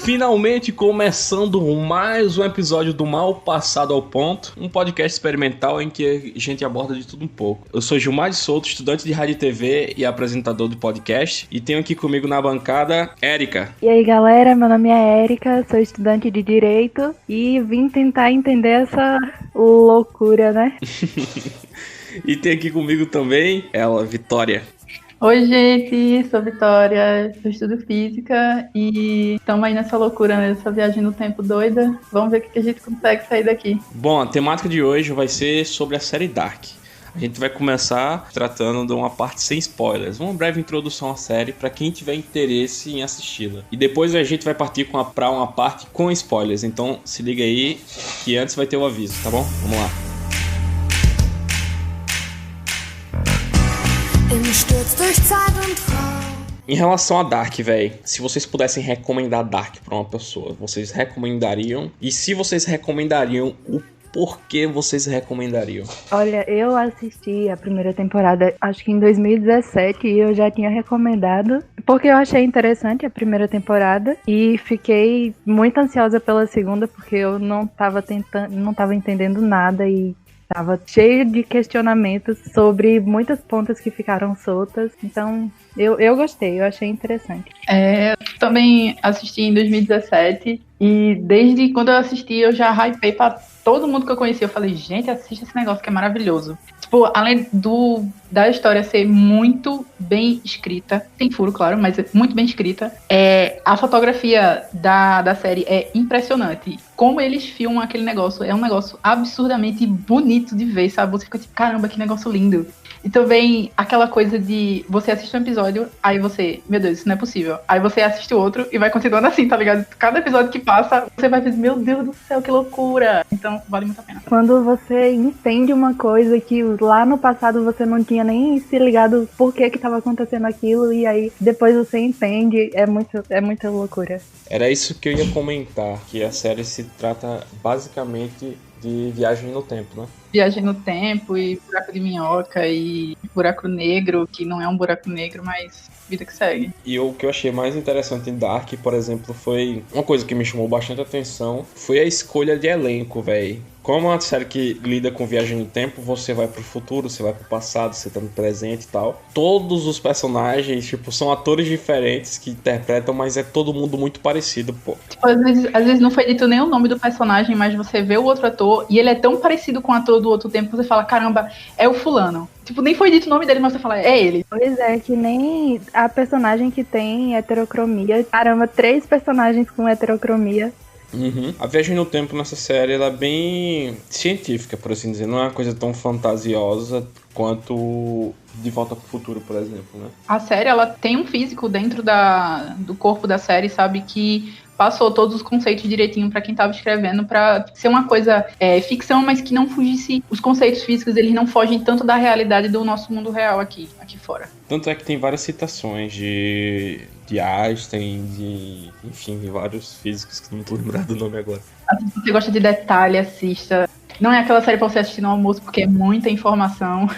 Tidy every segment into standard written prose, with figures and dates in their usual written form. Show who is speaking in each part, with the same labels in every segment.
Speaker 1: finalmente começando mais um episódio do Mal Passado ao Ponto, um podcast experimental em que a gente aborda de tudo um pouco. Eu sou Gilmar de Souto, estudante de rádio e TV e apresentador do podcast, e tenho aqui comigo na bancada, Érica.
Speaker 2: E aí galera, meu nome é Érica, sou estudante de Direito e vim tentar entender essa loucura, né?
Speaker 1: E tem aqui comigo também ela, Vitória.
Speaker 3: Oi gente, sou Vitória, eu estudo Física e estamos aí nessa loucura, nessa viagem no tempo doida. Vamos ver o que a gente consegue sair daqui.
Speaker 1: Bom, a temática de hoje vai ser sobre a série Dark. A gente vai começar tratando de uma parte sem spoilers, uma breve introdução à série para quem tiver interesse em assisti-la. E depois a gente vai partir para uma parte com spoilers, então se liga aí que antes vai ter o aviso, tá bom? Vamos lá. Em relação a Dark, véi, se vocês pudessem recomendar Dark pra uma pessoa, vocês recomendariam? E se vocês recomendariam, o porquê vocês recomendariam?
Speaker 2: Olha, eu assisti a primeira temporada, acho que em 2017, e eu já tinha recomendado, porque eu achei interessante a primeira temporada, e fiquei muito ansiosa pela segunda, porque eu não tava entendendo nada, e tava cheio de questionamentos sobre muitas pontas que ficaram soltas. Então, eu gostei, eu achei interessante.
Speaker 3: Eu também assisti em 2017 e desde quando eu assisti eu já hypei pra todo mundo que eu conhecia. Eu falei, gente, assiste esse negócio que é maravilhoso. Tipo, além da história ser muito bem escrita, tem furo, claro, mas é muito bem escrita, a fotografia da série é impressionante. Como eles filmam aquele negócio, é um negócio absurdamente bonito de ver, sabe? Você fica tipo, caramba, que negócio lindo. E também aquela coisa de você assiste um episódio, aí você, meu Deus, isso não é possível. Aí você assiste o outro e vai continuando assim, tá ligado? Cada episódio que passa, você vai ver, meu Deus do céu, que loucura. Então, vale muito a pena.
Speaker 2: Quando você entende uma coisa que lá no passado você não tinha nem se ligado por que estava acontecendo aquilo, e aí depois você entende, é muita loucura.
Speaker 1: Era isso que eu ia comentar, que a série se trata basicamente de viagem no tempo, né?
Speaker 3: Viagem no tempo e buraco de minhoca e buraco negro, que não é um buraco negro, mas vida que segue.
Speaker 1: E o que eu achei mais interessante em Dark, por exemplo, foi uma coisa que me chamou bastante atenção, foi a escolha de elenco, velho. Como é uma série que lida com viagem no tempo, você vai pro futuro, você vai pro passado, você tá no presente e tal. Todos os personagens, tipo, são atores diferentes que interpretam, mas é todo mundo muito parecido, pô.
Speaker 3: Tipo, às vezes não foi dito nem o nome do personagem, mas você vê o outro ator e ele é tão parecido com o ator do outro tempo que você fala, caramba, é o fulano. Tipo, nem foi dito o nome dele, mas você fala, é ele.
Speaker 2: Pois é, que nem a personagem que tem heterocromia. Caramba, 3 personagens com heterocromia.
Speaker 1: Uhum. A viagem no tempo nessa série ela é bem científica, por assim dizer. Não é uma coisa tão fantasiosa quanto De Volta pro Futuro, por exemplo, né?
Speaker 3: A série, ela tem um físico dentro do corpo da série, sabe, que passou todos os conceitos direitinho pra quem tava escrevendo, pra ser uma coisa ficção, mas que não fugisse. Os conceitos físicos, eles não fogem tanto da realidade do nosso mundo real aqui fora.
Speaker 1: Tanto é que tem várias citações de Einstein, enfim, de vários físicos que não tô lembrado do nome agora.
Speaker 3: Se você gosta de detalhe, assista. Não é aquela série pra você assistir no almoço, porque é muita informação.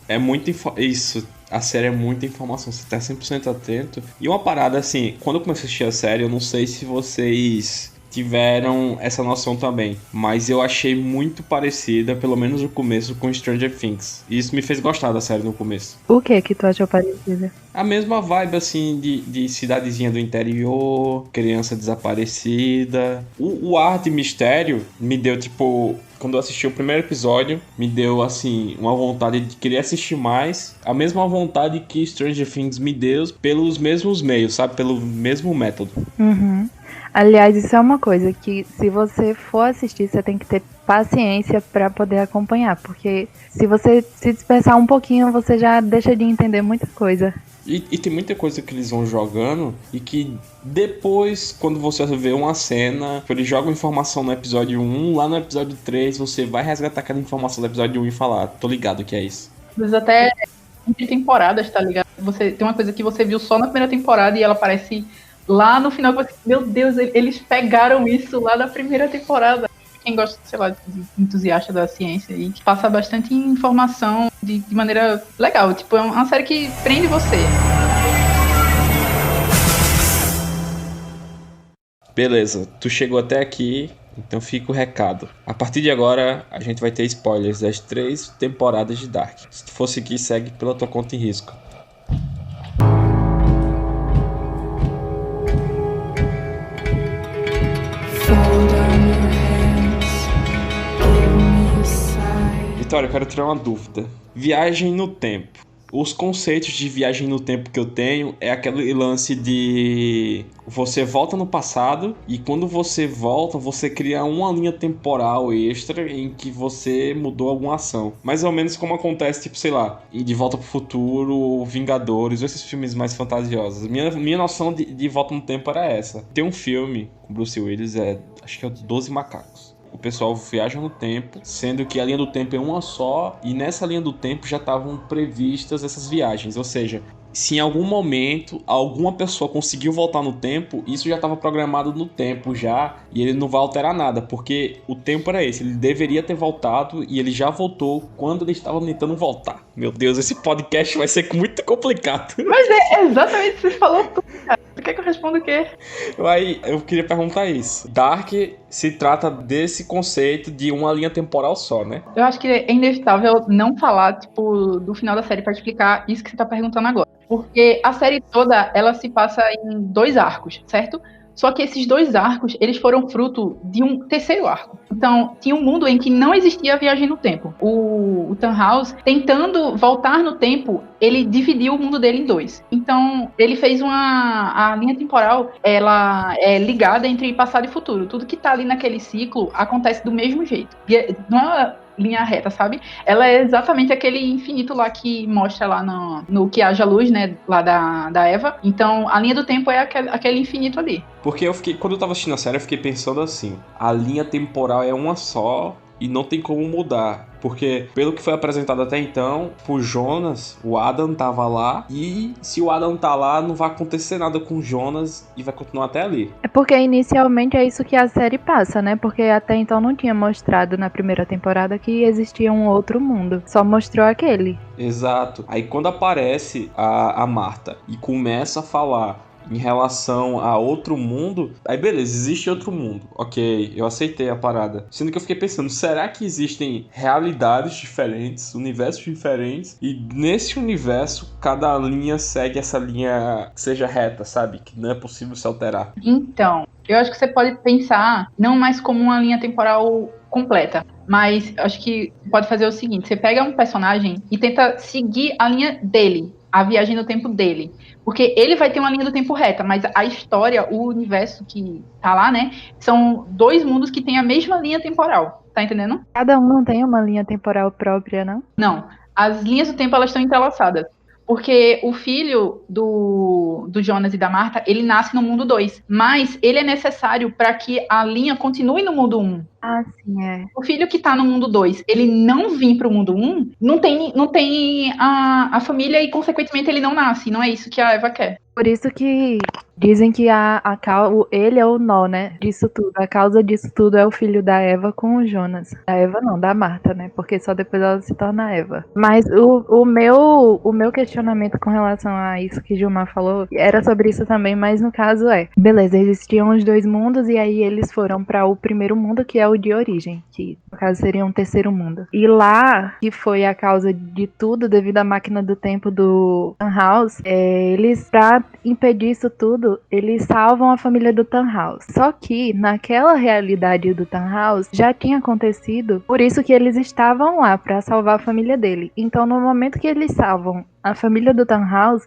Speaker 1: É muita isso. A série é muita informação, você tá 100% atento. E uma parada assim, quando eu comecei a assistir a série, eu não sei se vocês tiveram essa noção também, mas eu achei muito parecida, pelo menos no começo, com Stranger Things. E isso me fez gostar da série no começo.
Speaker 2: O que tu achou parecida?
Speaker 1: A mesma vibe, assim, de cidadezinha do interior, criança desaparecida. O ar de mistério me deu, tipo... Quando eu assisti o primeiro episódio, me deu, assim, uma vontade de querer assistir mais. A mesma vontade que Stranger Things me deu pelos mesmos meios, sabe? Pelo mesmo método.
Speaker 2: Uhum. Aliás, isso é uma coisa que, se você for assistir, você tem que ter paciência pra poder acompanhar. Porque se você se dispersar um pouquinho, você já deixa de entender muita coisa.
Speaker 1: E tem muita coisa que eles vão jogando e que depois, quando você vê uma cena, eles jogam informação no episódio 1, lá no episódio 3 você vai resgatar aquela informação do episódio 1 e falar, tô ligado que é isso.
Speaker 3: Às vezes até entre temporadas, tá ligado? Você tem uma coisa que você viu só na primeira temporada e ela aparece lá no final. Você, meu Deus, eles pegaram isso lá da primeira temporada. Quem gosta, sei lá, de entusiasta da ciência e que passa bastante informação de maneira legal. Tipo, é uma série que prende você.
Speaker 1: Beleza, tu chegou até aqui, então fica o recado. A partir de agora, a gente vai ter spoilers das 3 temporadas de Dark. Se tu for seguir, segue pela tua conta em risco. Vitória, eu quero tirar uma dúvida. Viagem no tempo. Os conceitos de viagem no tempo que eu tenho é aquele lance de você volta no passado e quando você volta, você cria uma linha temporal extra em que você mudou alguma ação. Mais ou menos como acontece, tipo, sei lá, em De Volta pro Futuro, Vingadores, ou esses filmes mais fantasiosos. Minha noção de volta no tempo era essa. Tem um filme com Bruce Willis, acho que é 12 Macacos. O pessoal viaja no tempo, sendo que a linha do tempo é uma só, e nessa linha do tempo já estavam previstas essas viagens. Ou seja, se em algum momento alguma pessoa conseguiu voltar no tempo, isso já estava programado no tempo já, e ele não vai alterar nada, porque o tempo era esse. Ele deveria ter voltado e ele já voltou quando ele estava tentando voltar. Meu Deus, esse podcast vai ser muito complicado.
Speaker 3: Mas é exatamente o que você falou tudo, cara. Tu quer que eu responda o quê?
Speaker 1: Aí, eu queria perguntar isso. Dark se trata desse conceito de uma linha temporal só, né?
Speaker 3: Eu acho que é inevitável não falar, tipo, do final da série pra explicar isso que você tá perguntando agora. Porque a série toda, ela se passa em 2 arcos, certo? Só que esses 2 arcos, eles foram fruto de um terceiro arco. Então, tinha um mundo em que não existia viagem no tempo. O Tannhaus, tentando voltar no tempo, ele dividiu o mundo dele em 2. Então, ele fez a linha temporal, ela é ligada entre passado e futuro. Tudo que tá ali naquele ciclo acontece do mesmo jeito. Não é uma linha reta, sabe? Ela é exatamente aquele infinito lá que mostra lá no Que Haja Luz, né? Lá da Eva. Então, a linha do tempo é aquele infinito ali.
Speaker 1: Porque quando eu tava assistindo a série, eu fiquei pensando assim, a linha temporal é uma só e não tem como mudar. Porque, pelo que foi apresentado até então, pro Jonas, o Adam tava lá, e se o Adam tá lá, não vai acontecer nada com o Jonas e vai continuar até ali.
Speaker 2: É porque inicialmente é isso que a série passa, né? Porque até então não tinha mostrado na primeira temporada que existia um outro mundo. Só mostrou aquele.
Speaker 1: Exato. Aí quando aparece a Marta e começa a falar em relação a outro mundo, aí beleza, existe outro mundo, ok, eu aceitei a parada, sendo que eu fiquei pensando, será que existem realidades diferentes, universos diferentes, e nesse universo cada linha segue essa linha que seja reta, sabe, que não é possível se alterar?
Speaker 3: Então, eu acho que você pode pensar não mais como uma linha temporal completa, mas acho que pode fazer o seguinte, você pega um personagem e tenta seguir a linha dele, a viagem no tempo dele. Porque ele vai ter uma linha do tempo reta, mas a história, o universo que tá lá, né, são 2 mundos que têm a mesma linha temporal. Tá entendendo?
Speaker 2: Cada um não tem uma linha temporal própria, não?
Speaker 3: Não. As linhas do tempo, elas estão entrelaçadas. Porque o filho do Jonas e da Marta, ele nasce no mundo 2. Mas ele é necessário para que a linha continue no mundo 1.
Speaker 2: Ah, sim, é.
Speaker 3: O filho que tá no mundo 2, ele não vir pro mundo 1, não tem a família e, consequentemente, ele não nasce. Não é isso que a Eva quer.
Speaker 2: Por isso que dizem que ele é o nó, né? Disso tudo. A causa disso tudo é o filho da Eva com o Jonas. Da Eva não, da Marta, né? Porque só depois ela se torna Eva. Mas o meu questionamento com relação a isso que Gilmar falou era sobre isso também, mas no caso beleza, existiam os 2 mundos e aí eles foram para o primeiro mundo, que é o de origem, que no caso seria um terceiro mundo. E lá, que foi a causa de tudo devido à máquina do tempo do Tannhaus, eles, pra impedir isso tudo, eles salvam a família do Tannhaus. Só que naquela realidade do Tannhaus já tinha acontecido, por isso que eles estavam lá para salvar a família dele. Então, no momento que eles salvam a família do Tannhaus,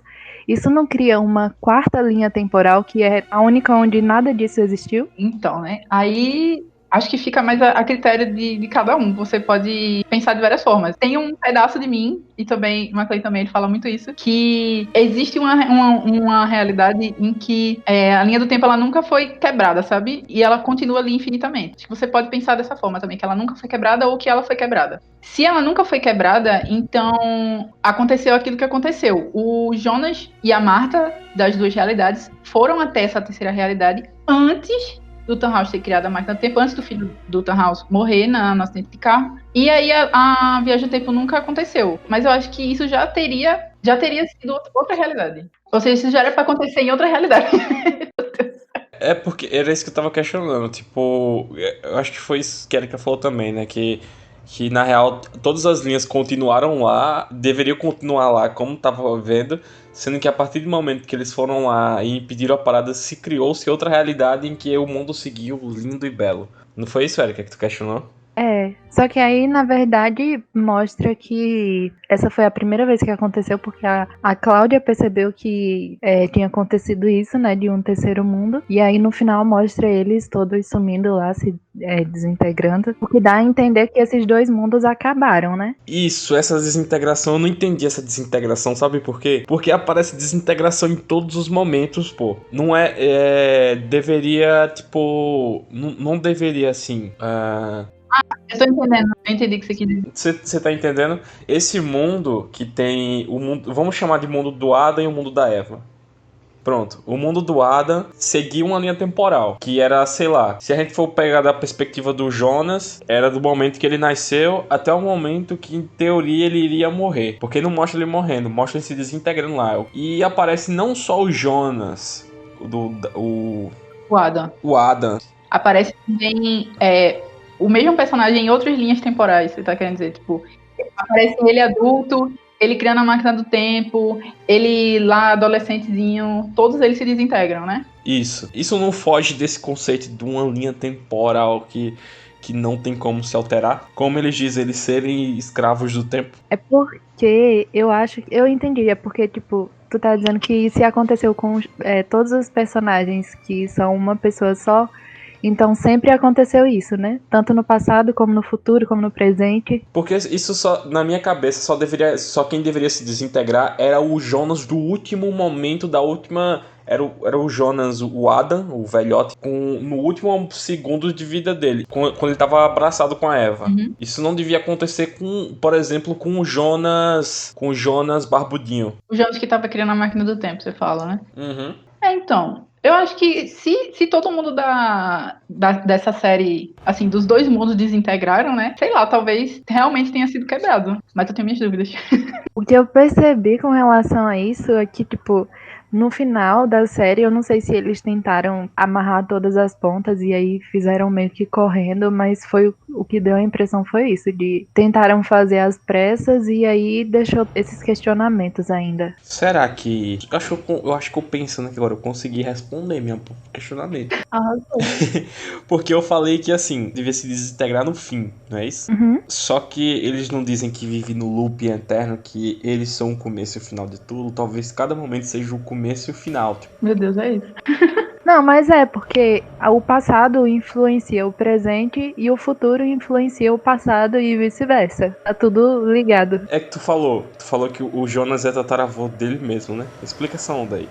Speaker 2: isso não cria uma 4ª linha temporal que é a única onde nada disso existiu?
Speaker 3: Então, né? Aí acho que fica mais a critério de cada um. Você pode pensar de várias formas. Tem um pedaço de mim, e também, o Maclay também ele fala muito isso, que existe uma realidade em que a linha do tempo ela nunca foi quebrada, sabe? E ela continua ali infinitamente. Você pode pensar dessa forma também, que ela nunca foi quebrada ou que ela foi quebrada. Se ela nunca foi quebrada, então aconteceu aquilo que aconteceu. O Jonas e a Marta, das 2 realidades, foram até essa terceira realidade antes do Tannhaus ter criado a máquina do tempo, antes do filho do Tannhaus morrer no acidente de carro. E aí a viagem do tempo nunca aconteceu. Mas eu acho que isso já teria sido outra realidade. Ou seja, isso já era para acontecer em outra realidade.
Speaker 1: É porque era isso que eu tava questionando. Tipo, eu acho que foi isso que a Erika falou também, né? Que na real todas as linhas continuaram lá, deveriam continuar lá como tava vendo, sendo que a partir do momento que eles foram lá e impediram a parada, se criou-se outra realidade em que o mundo seguiu lindo e belo. Não foi isso, Erika, que tu questionou?
Speaker 2: Só que aí, na verdade, mostra que essa foi a primeira vez que aconteceu, porque a Cláudia percebeu que tinha acontecido isso, né, de um terceiro mundo, e aí no final mostra eles todos sumindo lá, se desintegrando, o que dá a entender que esses dois mundos acabaram, né?
Speaker 1: Isso, essa desintegração, eu não entendi essa desintegração, sabe por quê? Porque aparece desintegração em todos os momentos, pô. Não deveria, tipo. Não deveria assim.
Speaker 3: Eu tô entendendo, eu entendi o que você quis dizer.
Speaker 1: Você tá entendendo? Esse mundo que tem. O mundo. Vamos chamar de mundo do Adam e o mundo da Eva. Pronto, o mundo do Adam seguia uma linha temporal, que era, sei lá, se a gente for pegar da perspectiva do Jonas, era do momento que ele nasceu até o momento que, em teoria, ele iria morrer. Porque não mostra ele morrendo, mostra ele se desintegrando lá. E aparece não só o Jonas,
Speaker 3: O Adam.
Speaker 1: o Adam.
Speaker 3: Aparece também o mesmo personagem em outras linhas temporais, você tá querendo dizer? Tipo, aparece ele adulto, ele criando a máquina do tempo, ele lá adolescentezinho, todos eles se desintegram, né?
Speaker 1: Isso não foge desse conceito de uma linha temporal que não tem como se alterar. Como eles dizem, eles serem escravos do tempo.
Speaker 2: É porque eu entendi, é porque, tipo, tu tá dizendo que se aconteceu com todos os personagens que são uma pessoa só, então sempre aconteceu isso, né? Tanto no passado, como no futuro, como no presente.
Speaker 1: Porque isso só, na minha cabeça, só quem deveria se desintegrar era o Jonas do último momento da última. Era o Jonas, o Adam, o velhote, no último segundo de vida dele, quando ele tava abraçado com a Eva.
Speaker 3: Uhum.
Speaker 1: Isso não devia acontecer por exemplo, com o Jonas barbudinho.
Speaker 3: O Jones que tava criando a máquina do tempo, você fala, né?
Speaker 1: Uhum.
Speaker 3: Então, eu acho que se todo mundo dessa série, assim, dos dois mundos desintegraram, né? Sei lá, talvez realmente tenha sido quebrado. Mas eu tenho minhas dúvidas.
Speaker 2: O que eu percebi com relação a isso é que, tipo, no final da série, eu não sei se eles tentaram amarrar todas as pontas e aí fizeram meio que correndo, mas foi o que deu a impressão foi isso, de tentaram fazer às pressas e aí deixou esses questionamentos ainda.
Speaker 1: Será que... Eu acho que eu pensando aqui agora, eu consegui responder meu questionamento. Porque eu falei que, assim, devia se desintegrar no fim, não é isso?
Speaker 2: Uhum.
Speaker 1: Só que eles não dizem que vive no loop eterno, que eles são o começo e o final de tudo. Talvez cada momento seja o começo e o final. Tipo.
Speaker 3: Meu Deus, é isso.
Speaker 2: Não, mas porque o passado influencia o presente e o futuro influencia o passado e vice-versa. Tá tudo ligado.
Speaker 1: É que tu falou que o Jonas é tataravô dele mesmo, né? Explica essa onda aí.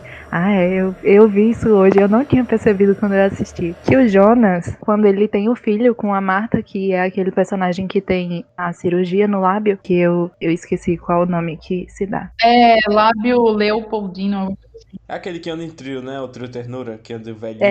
Speaker 2: Eu vi isso hoje, eu não tinha percebido quando eu assisti. Que o Jonas, quando ele tem o filho com a Marta, que é aquele personagem que tem a cirurgia no lábio, que eu esqueci qual o nome que se dá.
Speaker 3: É lábio Leopoldino.
Speaker 1: É aquele que anda em trio, né? O trio ternura, que anda velhinho,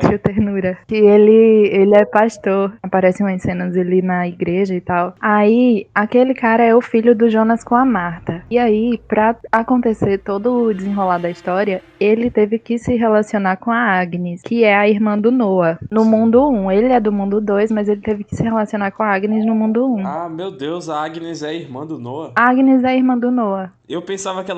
Speaker 2: Tio Ternura. Que ele é pastor. Aparecem umas cenas ali na igreja e tal. Aí, aquele cara é o filho do Jonas com a Marta. E aí, pra acontecer todo o desenrolar da história, ele teve que se relacionar com a Agnes, que é a irmã do Noah. No mundo 1. Ele é do mundo 2, mas ele teve que se relacionar com a Agnes no mundo 1.
Speaker 1: Ah, meu Deus, a Agnes é a irmã do Noah.
Speaker 2: A Agnes é a irmã do Noah.
Speaker 1: Eu pensava que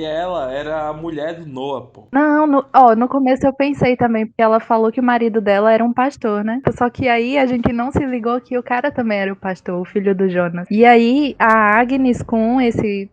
Speaker 1: ela era a mulher do Noah, pô.
Speaker 2: Não, no começo eu pensei também, porque ela falou que o marido dela era um pastor, né? Só que aí a gente não se ligou que o cara também era o pastor, o filho do Jonas. E aí a Agnes com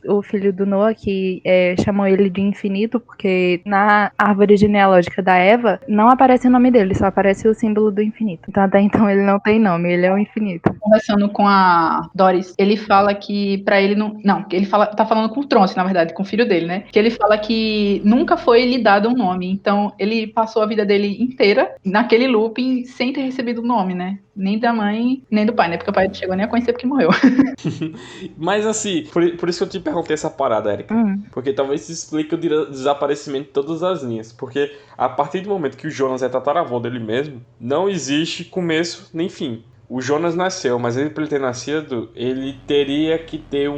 Speaker 2: o filho do Noah, que chamou ele de infinito, porque na árvore genealógica da Eva não aparece o nome dele, só aparece o símbolo do infinito. Então até então ele não tem nome, ele é o infinito.
Speaker 3: Conversando com a Doris, ele fala que pra ele não... Não, ele tá falando com o Tronce, na verdade, com o filho dele, né? Que ele fala que nunca foi lhe dado um nome. Então, ele passou a vida dele inteira naquele looping sem ter recebido o nome, né? Nem da mãe, nem do pai, né? Porque o pai não chegou nem a conhecer porque morreu.
Speaker 1: Mas assim, por isso que eu te perguntei essa parada, Erika. Porque talvez isso explique o desaparecimento de todas as linhas. Porque a partir do momento que o Jonas é tataravô dele mesmo, não existe começo nem fim. O Jonas nasceu, mas ele, pra ele ter nascido, ele teria que ter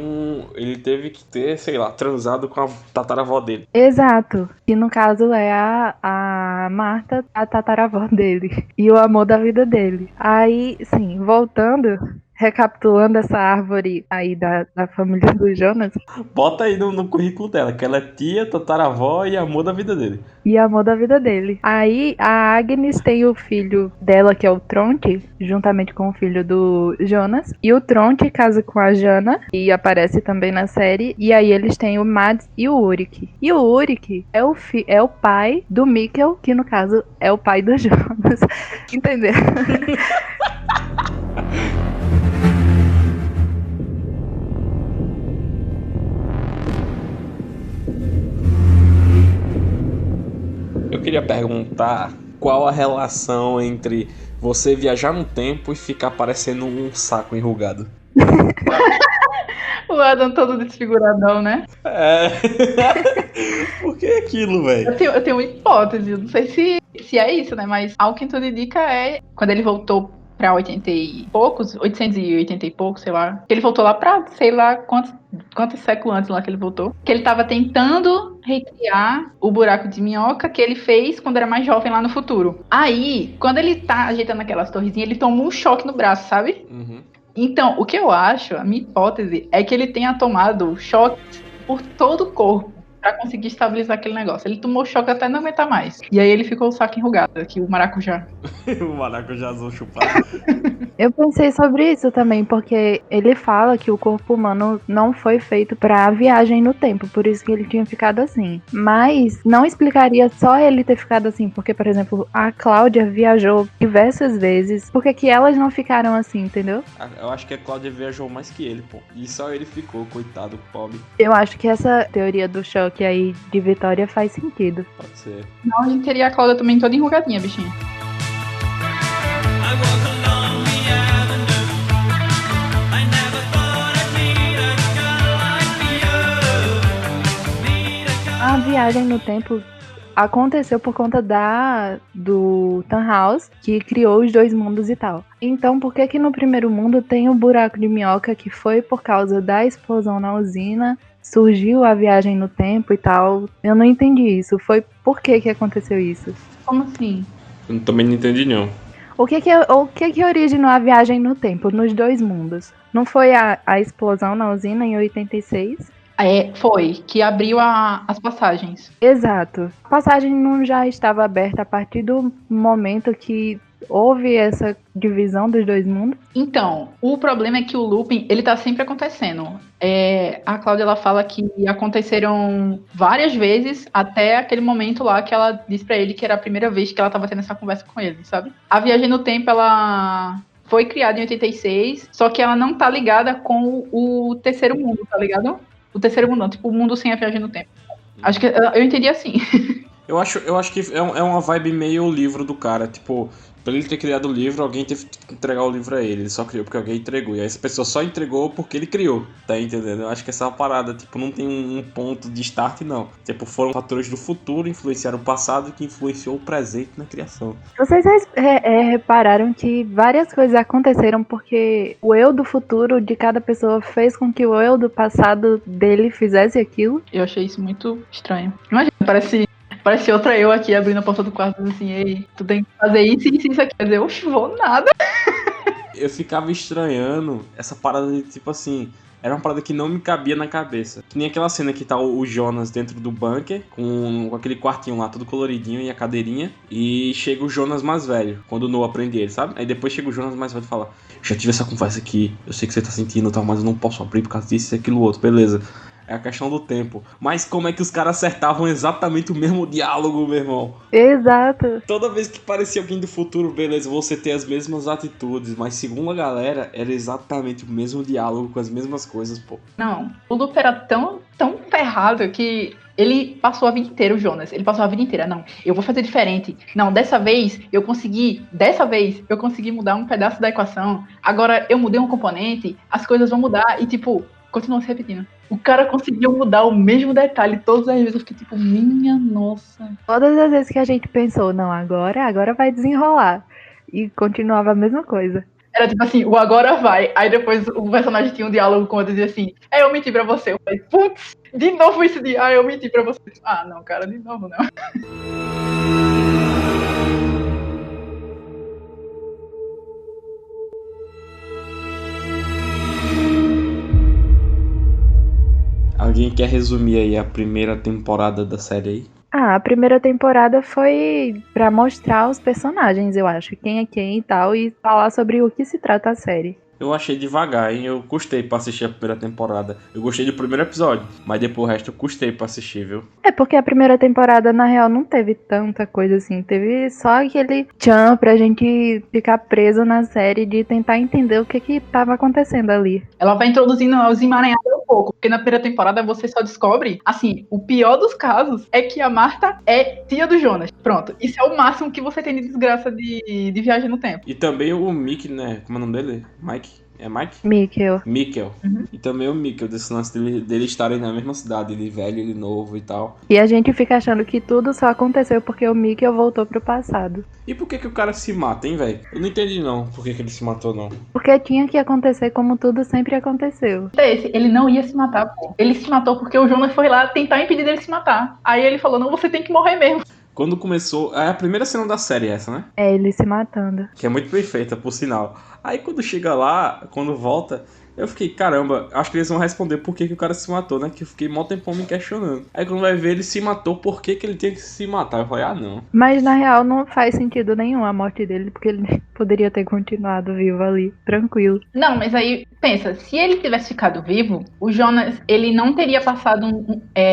Speaker 1: Ele teve que ter, sei lá, transado com a tataravó dele.
Speaker 2: Exato. Que no caso é a Marta, a tataravó dele. E o amor da vida dele. Aí, sim, voltando, recapitulando essa árvore aí da família do Jonas.
Speaker 1: Bota aí no currículo dela, que ela é tia, tataravó e amor da vida dele.
Speaker 2: E amor da vida dele. Aí a Agnes tem o filho dela, que é o Tronte, juntamente com o filho do Jonas. E o Tronte casa com a Jana, e aparece também na série. E aí eles têm o Mads e o Ulrich. E o Ulrich é o pai do Mikkel, que no caso é o pai do Jonas. Entendeu?
Speaker 1: Eu queria perguntar qual a relação entre você viajar no tempo e ficar parecendo um saco enrugado.
Speaker 3: O Adam todo desfiguradão, né?
Speaker 1: É. Por que aquilo, velho?
Speaker 3: Eu tenho uma hipótese, eu não sei se é isso, né? Mas ao que tudo indica é quando ele voltou pra 80 e poucos, 880 e poucos, sei lá. Que ele voltou lá pra, sei lá, quantos séculos antes lá que ele voltou. Que ele tava tentando recriar o buraco de minhoca que ele fez quando era mais jovem lá no futuro. Aí, quando ele tá ajeitando aquelas torrezinhas, ele toma um choque no braço, sabe?
Speaker 1: Uhum.
Speaker 3: Então, o que eu acho, a minha hipótese, é que ele tenha tomado choque por todo o corpo pra conseguir estabilizar aquele negócio. Ele tomou choque até não aguentar mais. E aí ele ficou o saco enrugado, aqui, o maracujá.
Speaker 1: O maracujá azul chupado.
Speaker 2: Eu pensei sobre isso também, porque ele fala que o corpo humano não foi feito pra viagem no tempo, por isso que ele tinha ficado assim. Mas não explicaria só ele ter ficado assim, porque, por exemplo, a Cláudia viajou diversas vezes, por que elas não ficaram assim, entendeu?
Speaker 1: Eu acho que a Cláudia viajou mais que ele, pô. E só ele ficou, coitado, pobre.
Speaker 2: Eu acho que essa teoria do choque aí de Vitória faz sentido.
Speaker 1: Pode ser.
Speaker 3: Não, a gente teria a Cláudia também toda enrugadinha, bichinha.
Speaker 2: A viagem no tempo aconteceu por conta do Tannhaus, que criou os dois mundos e tal. Então, por que no primeiro mundo tem o buraco de minhoca, que foi por causa da explosão na usina, surgiu a viagem no tempo e tal? Eu não entendi isso. Foi por que aconteceu isso?
Speaker 3: Como assim?
Speaker 1: Eu também não entendi, não.
Speaker 2: O que originou a viagem no tempo nos dois mundos? Não foi a explosão na usina em 86?
Speaker 3: Foi, que abriu as passagens.
Speaker 2: Exato. A passagem não já estava aberta a partir do momento que houve essa divisão dos dois mundos?
Speaker 3: Então, o problema é que o looping, ele tá sempre acontecendo. A Cláudia, ela fala que aconteceram várias vezes até aquele momento lá que ela disse pra ele que era a primeira vez que ela tava tendo essa conversa com ele, sabe? A viagem no tempo, ela foi criada em 86, só que ela não tá ligada com o terceiro mundo, tá ligado? O terceiro mundo não, tipo o mundo sem a viagem no tempo. Acho que eu entendi assim.
Speaker 1: Eu acho que é uma vibe meio o livro do cara, tipo, pra ele ter criado o livro, alguém teve que entregar o livro a ele só criou porque alguém entregou, e aí essa pessoa só entregou porque ele criou, tá entendendo? Eu acho que essa é uma parada, tipo, não tem um ponto de start, não. Tipo, foram fatores do futuro, influenciaram o passado, que influenciou o presente na criação.
Speaker 2: Vocês repararam que várias coisas aconteceram porque o eu do futuro de cada pessoa fez com que o eu do passado dele fizesse aquilo?
Speaker 3: Eu achei isso muito estranho. Imagina, parece outra eu aqui abrindo a porta do quarto assim, ei, tu tem que fazer isso e isso aqui. Quer dizer, oxe, vou nada.
Speaker 1: Eu ficava estranhando essa parada de, tipo assim, era uma parada que não me cabia na cabeça. Que nem aquela cena que tá o Jonas dentro do bunker, com aquele quartinho lá, todo coloridinho e a cadeirinha. E chega o Jonas mais velho, quando o Noah prende ele, sabe? Aí depois chega o Jonas mais velho e fala: já tive essa conversa aqui, eu sei que você tá sentindo e tal, mas eu não posso abrir por causa disso e aquilo outro, beleza. É a questão do tempo. Mas como é que os caras acertavam exatamente o mesmo diálogo, meu irmão?
Speaker 2: Exato.
Speaker 1: Toda vez que parecia alguém do futuro, beleza, você ter as mesmas atitudes, mas segundo a galera, era exatamente o mesmo diálogo com as mesmas coisas, pô.
Speaker 3: Não, o loop era tão ferrado que ele passou a vida inteira, o Jonas. Ele passou a vida inteira. Não, eu vou fazer diferente. Não, dessa vez eu consegui mudar um pedaço da equação. Agora eu mudei um componente, as coisas vão mudar e, tipo, continua se repetindo. O cara conseguiu mudar o mesmo detalhe todas as vezes. Eu fiquei tipo, minha nossa.
Speaker 2: Todas as vezes que a gente pensou, não, agora vai desenrolar. E continuava a mesma coisa.
Speaker 3: Era tipo assim, o agora vai. Aí depois o personagem tinha um diálogo com o outro e dizia assim, eu menti pra você. Eu falei, putz, de novo esse dia, eu menti pra você. Ah, não, cara, de novo não.
Speaker 1: Alguém quer resumir aí a primeira temporada da série aí?
Speaker 2: A primeira temporada foi pra mostrar os personagens, eu acho, quem é quem e tal, e falar sobre o que se trata a série.
Speaker 1: Eu achei devagar, hein? Eu custei pra assistir a primeira temporada. Eu gostei do primeiro episódio, mas depois o resto eu custei pra assistir, viu?
Speaker 2: É porque a primeira temporada, na real, não teve tanta coisa assim. Teve só aquele tchan pra gente ficar preso na série de tentar entender o que tava acontecendo ali.
Speaker 3: Ela vai introduzindo os emaranhados um pouco, porque na primeira temporada você só descobre, assim, o pior dos casos é que a Marta é tia do Jonas. Pronto, isso é o máximo que você tem de desgraça de viagem no tempo.
Speaker 1: E também o Mickey, né? Como é o nome dele? Mike? É Mike?
Speaker 2: Mikkel.
Speaker 1: Mikkel.
Speaker 3: Uhum.
Speaker 1: E também o Mikkel, desse lance dele estarem na mesma cidade, ele velho, ele novo e tal.
Speaker 2: E a gente fica achando que tudo só aconteceu porque o Mikkel voltou pro passado.
Speaker 1: E por que o cara se mata, hein, velho? Eu não entendi não por que ele se matou, não.
Speaker 2: Porque tinha que acontecer como tudo sempre aconteceu.
Speaker 3: Ele não ia se matar, pô. Ele se matou porque o Jonas foi lá tentar impedir dele se matar. Aí ele falou, não, você tem que morrer mesmo.
Speaker 1: Quando começou, é a primeira cena da série essa, né?
Speaker 2: É ele se matando.
Speaker 1: Que é muito bem feita, por sinal. Aí quando chega lá, quando volta, eu fiquei, caramba, acho que eles vão responder por que o cara se matou, né? Que eu fiquei mó tempão me questionando. Aí quando vai ver, ele se matou, por que ele tinha que se matar? Eu falei, ah, não.
Speaker 2: Mas na real não faz sentido nenhum a morte dele, porque ele poderia ter continuado vivo ali, tranquilo.
Speaker 3: Não, mas aí, pensa, se ele tivesse ficado vivo, o Jonas, ele não teria passado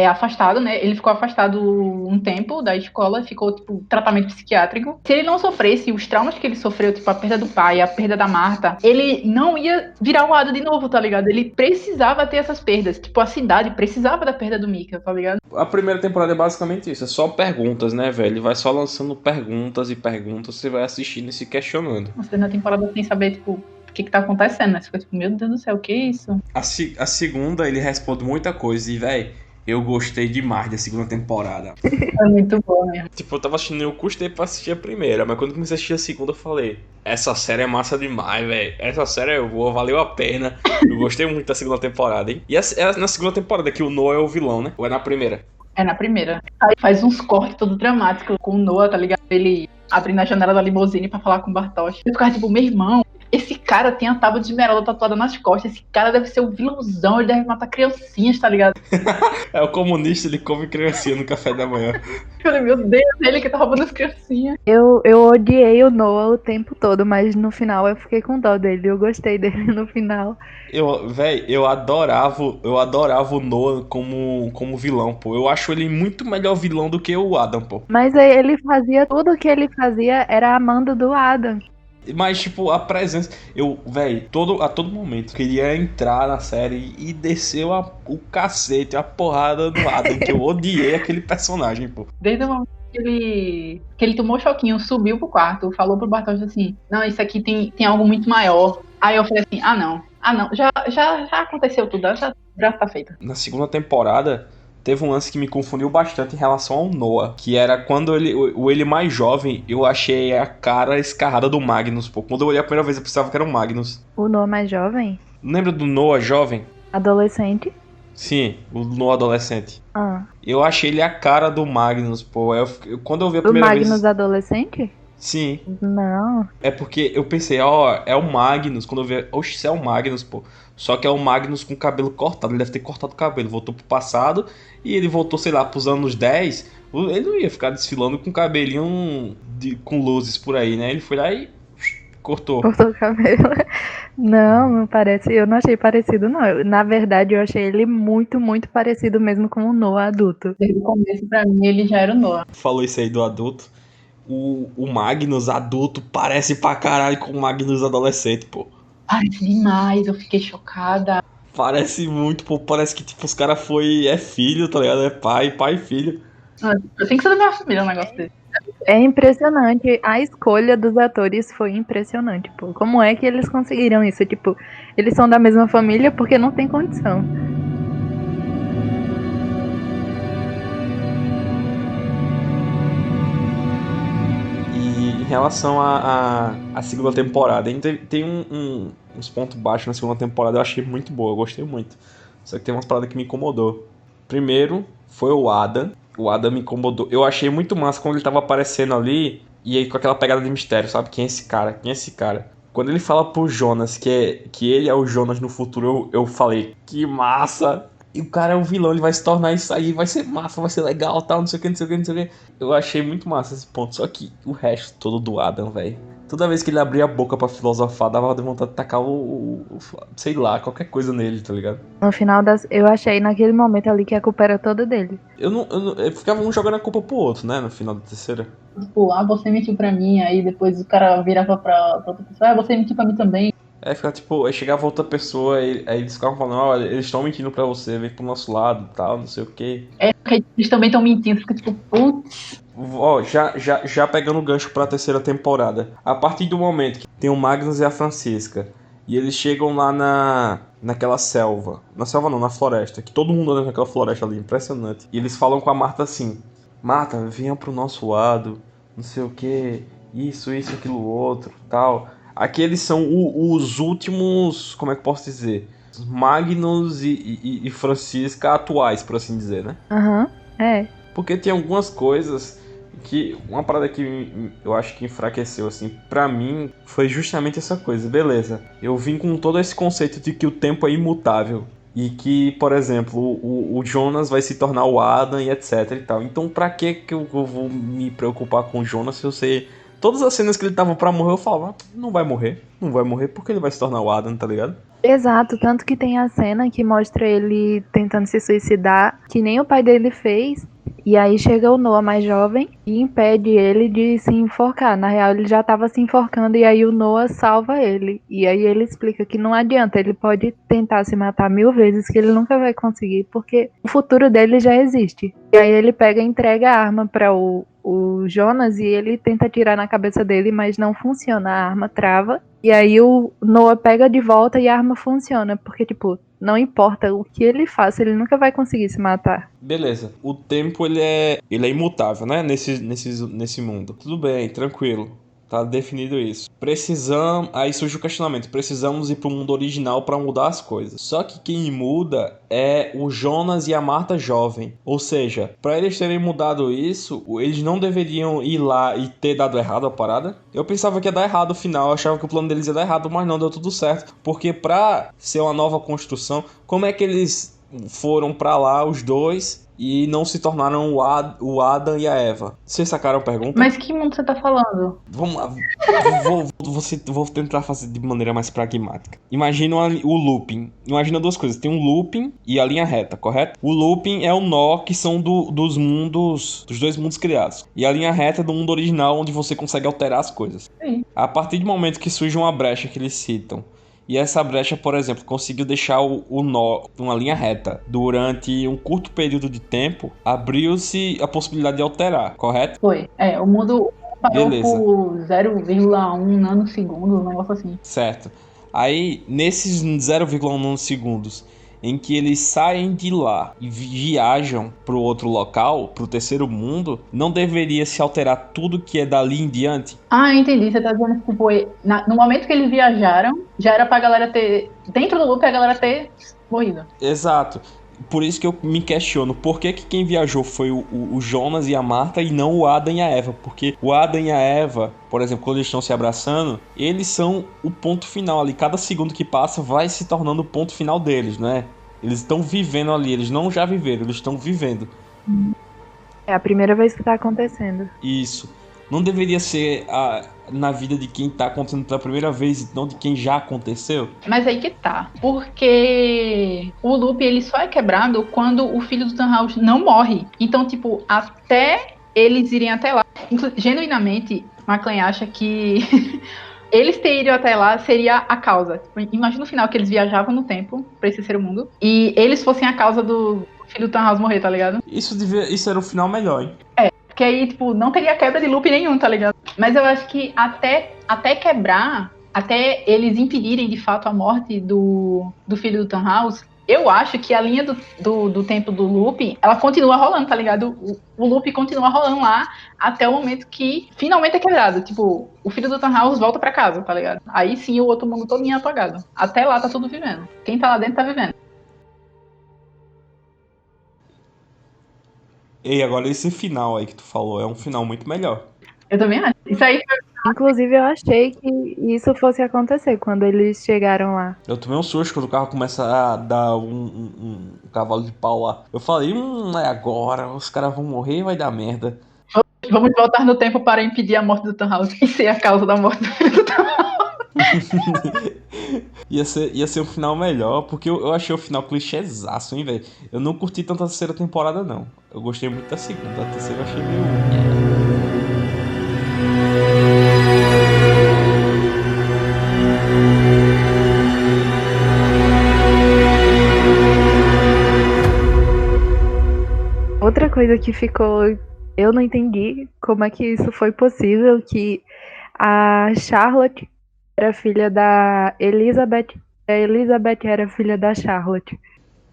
Speaker 3: afastado, né? Ele ficou afastado um tempo da escola, ficou, tipo, tratamento psiquiátrico. Se ele não sofresse os traumas que ele sofreu, tipo, a perda do pai, a perda da Marta, ele não ia virar o Ada de novo, tá ligado? Ele precisava ter essas perdas. Tipo, a cidade precisava da perda do Mika, tá ligado?
Speaker 1: A primeira temporada é basicamente isso, é só perguntas, né, velho? Ele vai só lançando perguntas e perguntas, você vai assistindo e se questionando.
Speaker 3: Você na temporada sem saber, tipo, o que tá acontecendo, né? Você fica tipo, meu Deus do céu, o que é isso?
Speaker 1: A segunda, ele responde muita coisa e, velho, eu gostei demais da segunda temporada.
Speaker 3: É muito bom mesmo.
Speaker 1: Tipo, eu tava assistindo, eu custei pra assistir a primeira, mas quando comecei a assistir a segunda, eu falei, essa série é massa demais, velho. Essa série é boa, valeu a pena. Eu gostei muito da segunda temporada, hein? E é na segunda temporada que o Noah é o vilão, né? Ou é na primeira?
Speaker 3: É na primeira. Aí faz uns cortes todo dramáticos com o Noah, tá ligado? Ele abrindo a janela da limusine pra falar com o Bartosz. Eu ficava tipo, meu irmão, esse cara tem a tábua de esmeralda tatuada nas costas. Esse cara deve ser o vilãozão, ele deve matar criancinhas, tá ligado?
Speaker 1: É o comunista, ele come criancinha no café da manhã.
Speaker 3: Eu falei, meu Deus, ele que tá roubando as criancinhas.
Speaker 2: Eu odiei o Noah o tempo todo, mas no final eu fiquei com dó dele. Eu gostei dele no final.
Speaker 1: Eu adorava o Noah como vilão, pô. Eu acho ele muito melhor vilão do que o Adam, pô.
Speaker 2: Mas aí ele fazia tudo o que ele fazia era amando do Adam.
Speaker 1: Mas, tipo, a presença. A todo momento, queria entrar na série e descer o cacete, a porrada do Adam, que eu odiei aquele personagem, pô.
Speaker 3: Desde o momento que ele tomou o choquinho, subiu pro quarto, falou pro Bartosz assim, não, isso aqui tem algo muito maior. Aí eu falei assim, ah não, já aconteceu tudo, já tá feito.
Speaker 1: Na segunda temporada, teve um lance que me confundiu bastante em relação ao Noah, que era quando ele mais jovem, eu achei a cara escarrada do Magnus, pô. Quando eu olhei a primeira vez, eu pensava que era o Magnus.
Speaker 2: O Noah mais jovem?
Speaker 1: Lembra do Noah jovem?
Speaker 2: Adolescente?
Speaker 1: Sim, o Noah adolescente.
Speaker 2: Ah.
Speaker 1: Eu achei ele a cara do Magnus, pô. Quando eu vi a
Speaker 2: Do
Speaker 1: primeira
Speaker 2: Magnus
Speaker 1: vez...
Speaker 2: adolescente?
Speaker 1: Sim.
Speaker 2: Não.
Speaker 1: É porque eu pensei, ó, é o Magnus. Quando eu vi, oxe, isso é o Magnus, pô. Só que é o Magnus com o cabelo cortado. Ele deve ter cortado o cabelo. Voltou pro passado e ele voltou, sei lá, pros anos 10. Ele não ia ficar desfilando com cabelinho com luzes por aí, né? Ele foi lá e cortou.
Speaker 2: Cortou o cabelo. Não parece. Eu não achei parecido, não. Na verdade, eu achei ele muito, muito parecido mesmo com o Noah adulto.
Speaker 3: Desde o começo, pra mim, ele já era o Noah.
Speaker 1: Falou isso aí do adulto. O Magnus adulto parece pra caralho com o Magnus adolescente, pô.
Speaker 3: Parece demais, eu fiquei chocada.
Speaker 1: Parece muito, pô. Parece que, tipo, os caras é filho, tá ligado? É pai e filho.
Speaker 3: Eu tenho que ser da minha família um negócio desse.
Speaker 2: É impressionante. A escolha dos atores foi impressionante, pô. Como é que eles conseguiram isso? Tipo, eles são da mesma família porque não tem condição.
Speaker 1: E relação à segunda temporada, tem uns pontos baixos na segunda temporada, eu achei muito boa, eu gostei muito. Só que tem umas paradas que me incomodou. Primeiro, foi o Adam. O Adam me incomodou. Eu achei muito massa quando ele tava aparecendo ali, e aí com aquela pegada de mistério, sabe? Quem é esse cara? Quem é esse cara? Quando ele fala pro Jonas que ele é o Jonas no futuro, eu falei, que massa! E o cara é um vilão, ele vai se tornar isso aí, vai ser massa, vai ser legal, tal, não sei o que, não sei o que, não sei o que. Eu achei muito massa esse ponto, só que o resto todo do Adam, velho. Toda vez que ele abria a boca pra filosofar, dava vontade de tacar sei lá, qualquer coisa nele, tá ligado?
Speaker 2: No final eu achei naquele momento ali que a culpa era toda dele.
Speaker 1: Eu ficava um jogando a culpa pro outro, né, no final da terceira.
Speaker 3: Tipo, você mentiu pra mim, aí depois o cara virava pra outra pessoa, você mentiu pra mim também.
Speaker 1: Ficava tipo, aí chegava outra pessoa, aí eles ficavam falando, olha, eles estão mentindo pra você, vem pro nosso lado e tal, não sei o que.
Speaker 3: Porque eles também estão mentindo, fica tipo, putz.
Speaker 1: Ó, já pegando o gancho pra terceira temporada. A partir do momento que tem o Magnus e a Francisca, e eles chegam lá naquela selva. Na selva não, na floresta, que todo mundo anda naquela floresta ali, impressionante. E eles falam com a Marta assim, Marta, venha pro nosso lado, não sei o que, isso, aquilo, outro, tal. Aqueles são os últimos, como é que eu posso dizer? Magnus e Francisca atuais, por assim dizer, né?
Speaker 2: É.
Speaker 1: Porque tem algumas coisas que... Uma parada que eu acho que enfraqueceu, assim, pra mim, foi justamente essa coisa. Beleza, eu vim com todo esse conceito de que o tempo é imutável. E que, por exemplo, o Jonas vai se tornar o Adam e etc e tal. Então pra que eu vou me preocupar com o Jonas se eu sei... Todas as cenas que ele tava pra morrer, eu falava, não vai morrer porque ele vai se tornar o Adam, tá ligado?
Speaker 2: Exato, tanto que tem a cena que mostra ele tentando se suicidar, que nem o pai dele fez, e aí chega o Noah mais jovem e impede ele de se enforcar. Na real, ele já estava se enforcando e aí o Noah salva ele. E aí ele explica que não adianta, ele pode tentar se matar 1000 vezes, que ele nunca vai conseguir, porque o futuro dele já existe. E aí ele pega e entrega a arma para o Jonas e ele tenta atirar na cabeça dele, mas não funciona, a arma trava. E aí o Noah pega de volta e a arma funciona, porque, tipo, não importa o que ele faça, ele nunca vai conseguir se matar.
Speaker 1: Beleza, o tempo ele é imutável, né? Nesse mundo. Tudo bem, tranquilo. Tá definido isso. Aí surge o questionamento. Precisamos ir pro mundo original pra mudar as coisas. Só que quem muda é o Jonas e a Marta jovem. Ou seja, pra eles terem mudado isso, eles não deveriam ir lá e ter dado errado a parada. Eu pensava que ia dar errado no final. Eu achava que o plano deles ia dar errado, mas não, deu tudo certo. Porque pra ser uma nova construção, como é que eles foram pra lá, os dois, e não se tornaram o Adam e a Eva? Vocês sacaram a pergunta?
Speaker 3: Mas que mundo você tá falando?
Speaker 1: Vamos lá. Vou tentar fazer de maneira mais pragmática. Imagina o looping. Imagina duas coisas. Tem um looping e a linha reta, correto? O looping é o nó que são dos dois mundos criados. E a linha reta é do mundo original, onde você consegue alterar as coisas.
Speaker 3: Sim.
Speaker 1: A partir do momento que surge uma brecha que eles citam, e essa brecha, por exemplo, conseguiu deixar o nó uma linha reta durante um curto período de tempo, abriu-se a possibilidade de alterar, correto?
Speaker 3: Foi. O mundo parou
Speaker 1: Beleza.
Speaker 3: por 0,1 nanosegundo, um negócio assim.
Speaker 1: Certo. Aí, nesses 0,1 nanosegundos em que eles saem de lá e viajam pro outro local, pro terceiro mundo, não deveria se alterar tudo que é dali em diante?
Speaker 3: Ah, entendi. Você tá dizendo que, tipo, no momento que eles viajaram, já era pra galera ter... Dentro do loop, a galera ter morrido.
Speaker 1: Exato. Por isso que eu me questiono, por que quem viajou foi o Jonas e a Marta e não o Adam e a Eva? Porque o Adam e a Eva, por exemplo, quando eles estão se abraçando, eles são o ponto final ali. Cada segundo que passa vai se tornando o ponto final deles, né? Eles estão vivendo ali, eles não já viveram, eles estão vivendo.
Speaker 2: É a primeira vez que tá acontecendo.
Speaker 1: Isso. Não deveria ser na vida de quem tá acontecendo pela primeira vez, não de quem já aconteceu?
Speaker 3: Mas aí que tá. Porque o loop, ele só é quebrado quando o filho do Tannhaus não morre. Então, tipo, até eles irem até lá... Genuinamente, McLean acha que... eles terem ido até lá seria a causa. Imagina no final que eles viajavam no tempo pra esse terceiro mundo. E eles fossem a causa do filho do Tannhaus morrer, tá ligado?
Speaker 1: Isso era o final melhor, hein?
Speaker 3: Que aí, tipo, não teria quebra de loop nenhum, tá ligado? Mas eu acho que até quebrar, até eles impedirem, de fato, a morte do filho do Tannhaus, eu acho que a linha do tempo do loop, ela continua rolando, tá ligado? O loop continua rolando lá até o momento que finalmente é quebrado. Tipo, o filho do Tannhaus volta pra casa, tá ligado? Aí sim o outro mundo todo é apagado. Até lá tá tudo vivendo. Quem tá lá dentro tá vivendo.
Speaker 1: E agora esse final aí que tu falou é um final muito melhor.
Speaker 3: Eu também acho. Isso aí foi.
Speaker 2: Inclusive, eu achei que isso fosse acontecer quando eles chegaram lá.
Speaker 1: Eu tomei um susto quando o carro começa a dar um cavalo de pau lá. Eu falei, é agora, os caras vão morrer e vai dar merda.
Speaker 3: Vamos voltar no tempo para impedir a morte do Tannhaus e ser a causa da morte do filho do Tannhaus.
Speaker 1: Ia ser um final melhor, porque eu achei o final clichêzaço, hein, velho. Eu não curti tanto a terceira temporada, não. Eu gostei muito da segunda. A terceira eu achei meio...
Speaker 2: Outra coisa que ficou... Eu não entendi como é que isso foi possível, que a Charlotte era filha da Elizabeth. A Elizabeth era filha da Charlotte.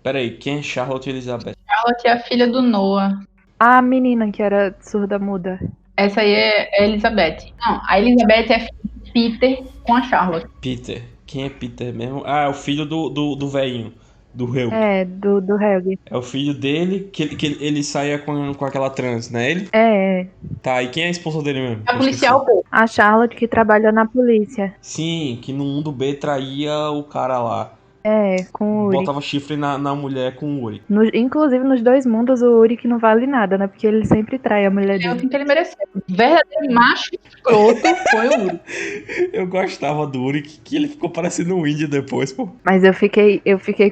Speaker 1: Peraí, quem é Charlotte Elizabeth?
Speaker 3: Charlotte é a filha do Noah.
Speaker 2: A menina que era surda-muda.
Speaker 3: Essa aí é a Elizabeth. Não, a Elizabeth é filha de Peter com a Charlotte.
Speaker 1: Peter. Quem é Peter mesmo? Ah, é o filho do velhinho. Do Helg.
Speaker 2: É, do Helg.
Speaker 1: É o filho dele que ele saia com aquela trans, né? Ele?
Speaker 2: É.
Speaker 1: Tá, e quem é a esposa dele mesmo?
Speaker 3: A
Speaker 1: Eu
Speaker 3: policial,
Speaker 1: esqueci.
Speaker 3: pô.
Speaker 2: A Charlotte que trabalha na polícia.
Speaker 1: Sim, que no mundo B traía o cara lá.
Speaker 2: É, com o Uri.
Speaker 1: Botava chifre na mulher com o Uri.
Speaker 2: Inclusive, nos dois mundos, o Uri que não vale nada, né? Porque ele sempre trai a mulher
Speaker 3: É o
Speaker 2: dele.
Speaker 3: fim que ele mereceu. Verdadeiro macho escroto foi o Uri.
Speaker 1: Eu gostava do Uri, que ele ficou parecendo um índio depois, pô.
Speaker 2: Mas eu fiquei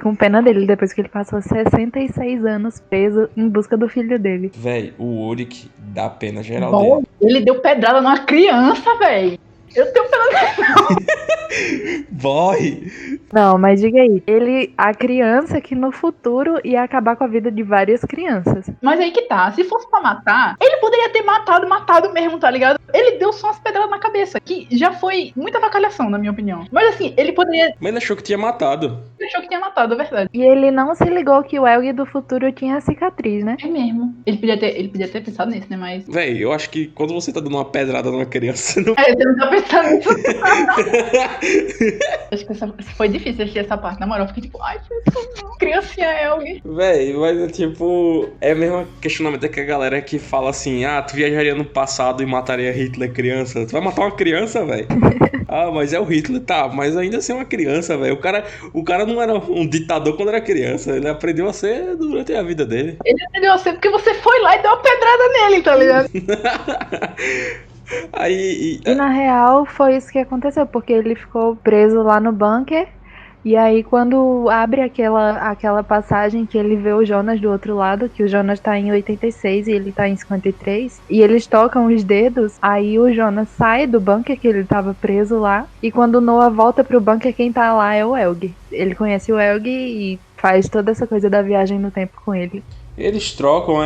Speaker 2: com pena dele depois que ele passou 66 anos preso em busca do filho dele.
Speaker 1: Véi, o Uric dá pena geral
Speaker 3: Bom,
Speaker 1: dele.
Speaker 3: ele deu pedrada numa criança, velho. Eu tenho pena dele.
Speaker 1: Boy!
Speaker 2: Não, mas diga aí. A criança que no futuro ia acabar com a vida de várias crianças.
Speaker 3: Mas aí que tá. Se fosse pra matar, ele poderia ter matado mesmo, tá ligado? Ele deu só umas pedradas na cabeça, que já foi muita avacalhação, na minha opinião. Mas assim, ele poderia.
Speaker 1: Mas ele achou que tinha matado.
Speaker 3: Ele achou que tinha matado, é verdade.
Speaker 2: E ele não se ligou que o Helg do futuro tinha cicatriz, né?
Speaker 3: É mesmo. Ele podia ter pensado nisso, né? Mas.
Speaker 1: Véi, eu acho que quando você tá dando uma pedrada numa criança, você não...
Speaker 3: É, você não tá pensando nisso. Acho que foi difícil assistir essa parte. Na moral, eu fiquei tipo, ai, foi isso não. Criancinha é alguém.
Speaker 1: Véi, mas é tipo... É o mesmo questionamento que a galera que fala assim, ah, tu viajaria no passado e mataria Hitler criança. Tu vai matar uma criança, véi? Ah, mas é o Hitler, tá, mas ainda assim é uma criança, velho. O cara não era um ditador quando era criança, ele aprendeu a ser durante a vida dele.
Speaker 3: Ele aprendeu a ser porque você foi lá e deu uma pedrada nele, tá ligado?
Speaker 1: Aí...
Speaker 2: E na real foi isso que aconteceu, porque ele ficou preso lá no bunker. E aí quando abre aquela passagem que ele vê o Jonas do outro lado, que o Jonas tá em 86 e ele tá em 53, e eles tocam os dedos, aí o Jonas sai do bunker que ele tava preso lá, e quando o Noah volta pro bunker, quem tá lá é o Helg. Ele conhece o Helg e faz toda essa coisa da viagem no tempo com ele.
Speaker 1: Eles trocam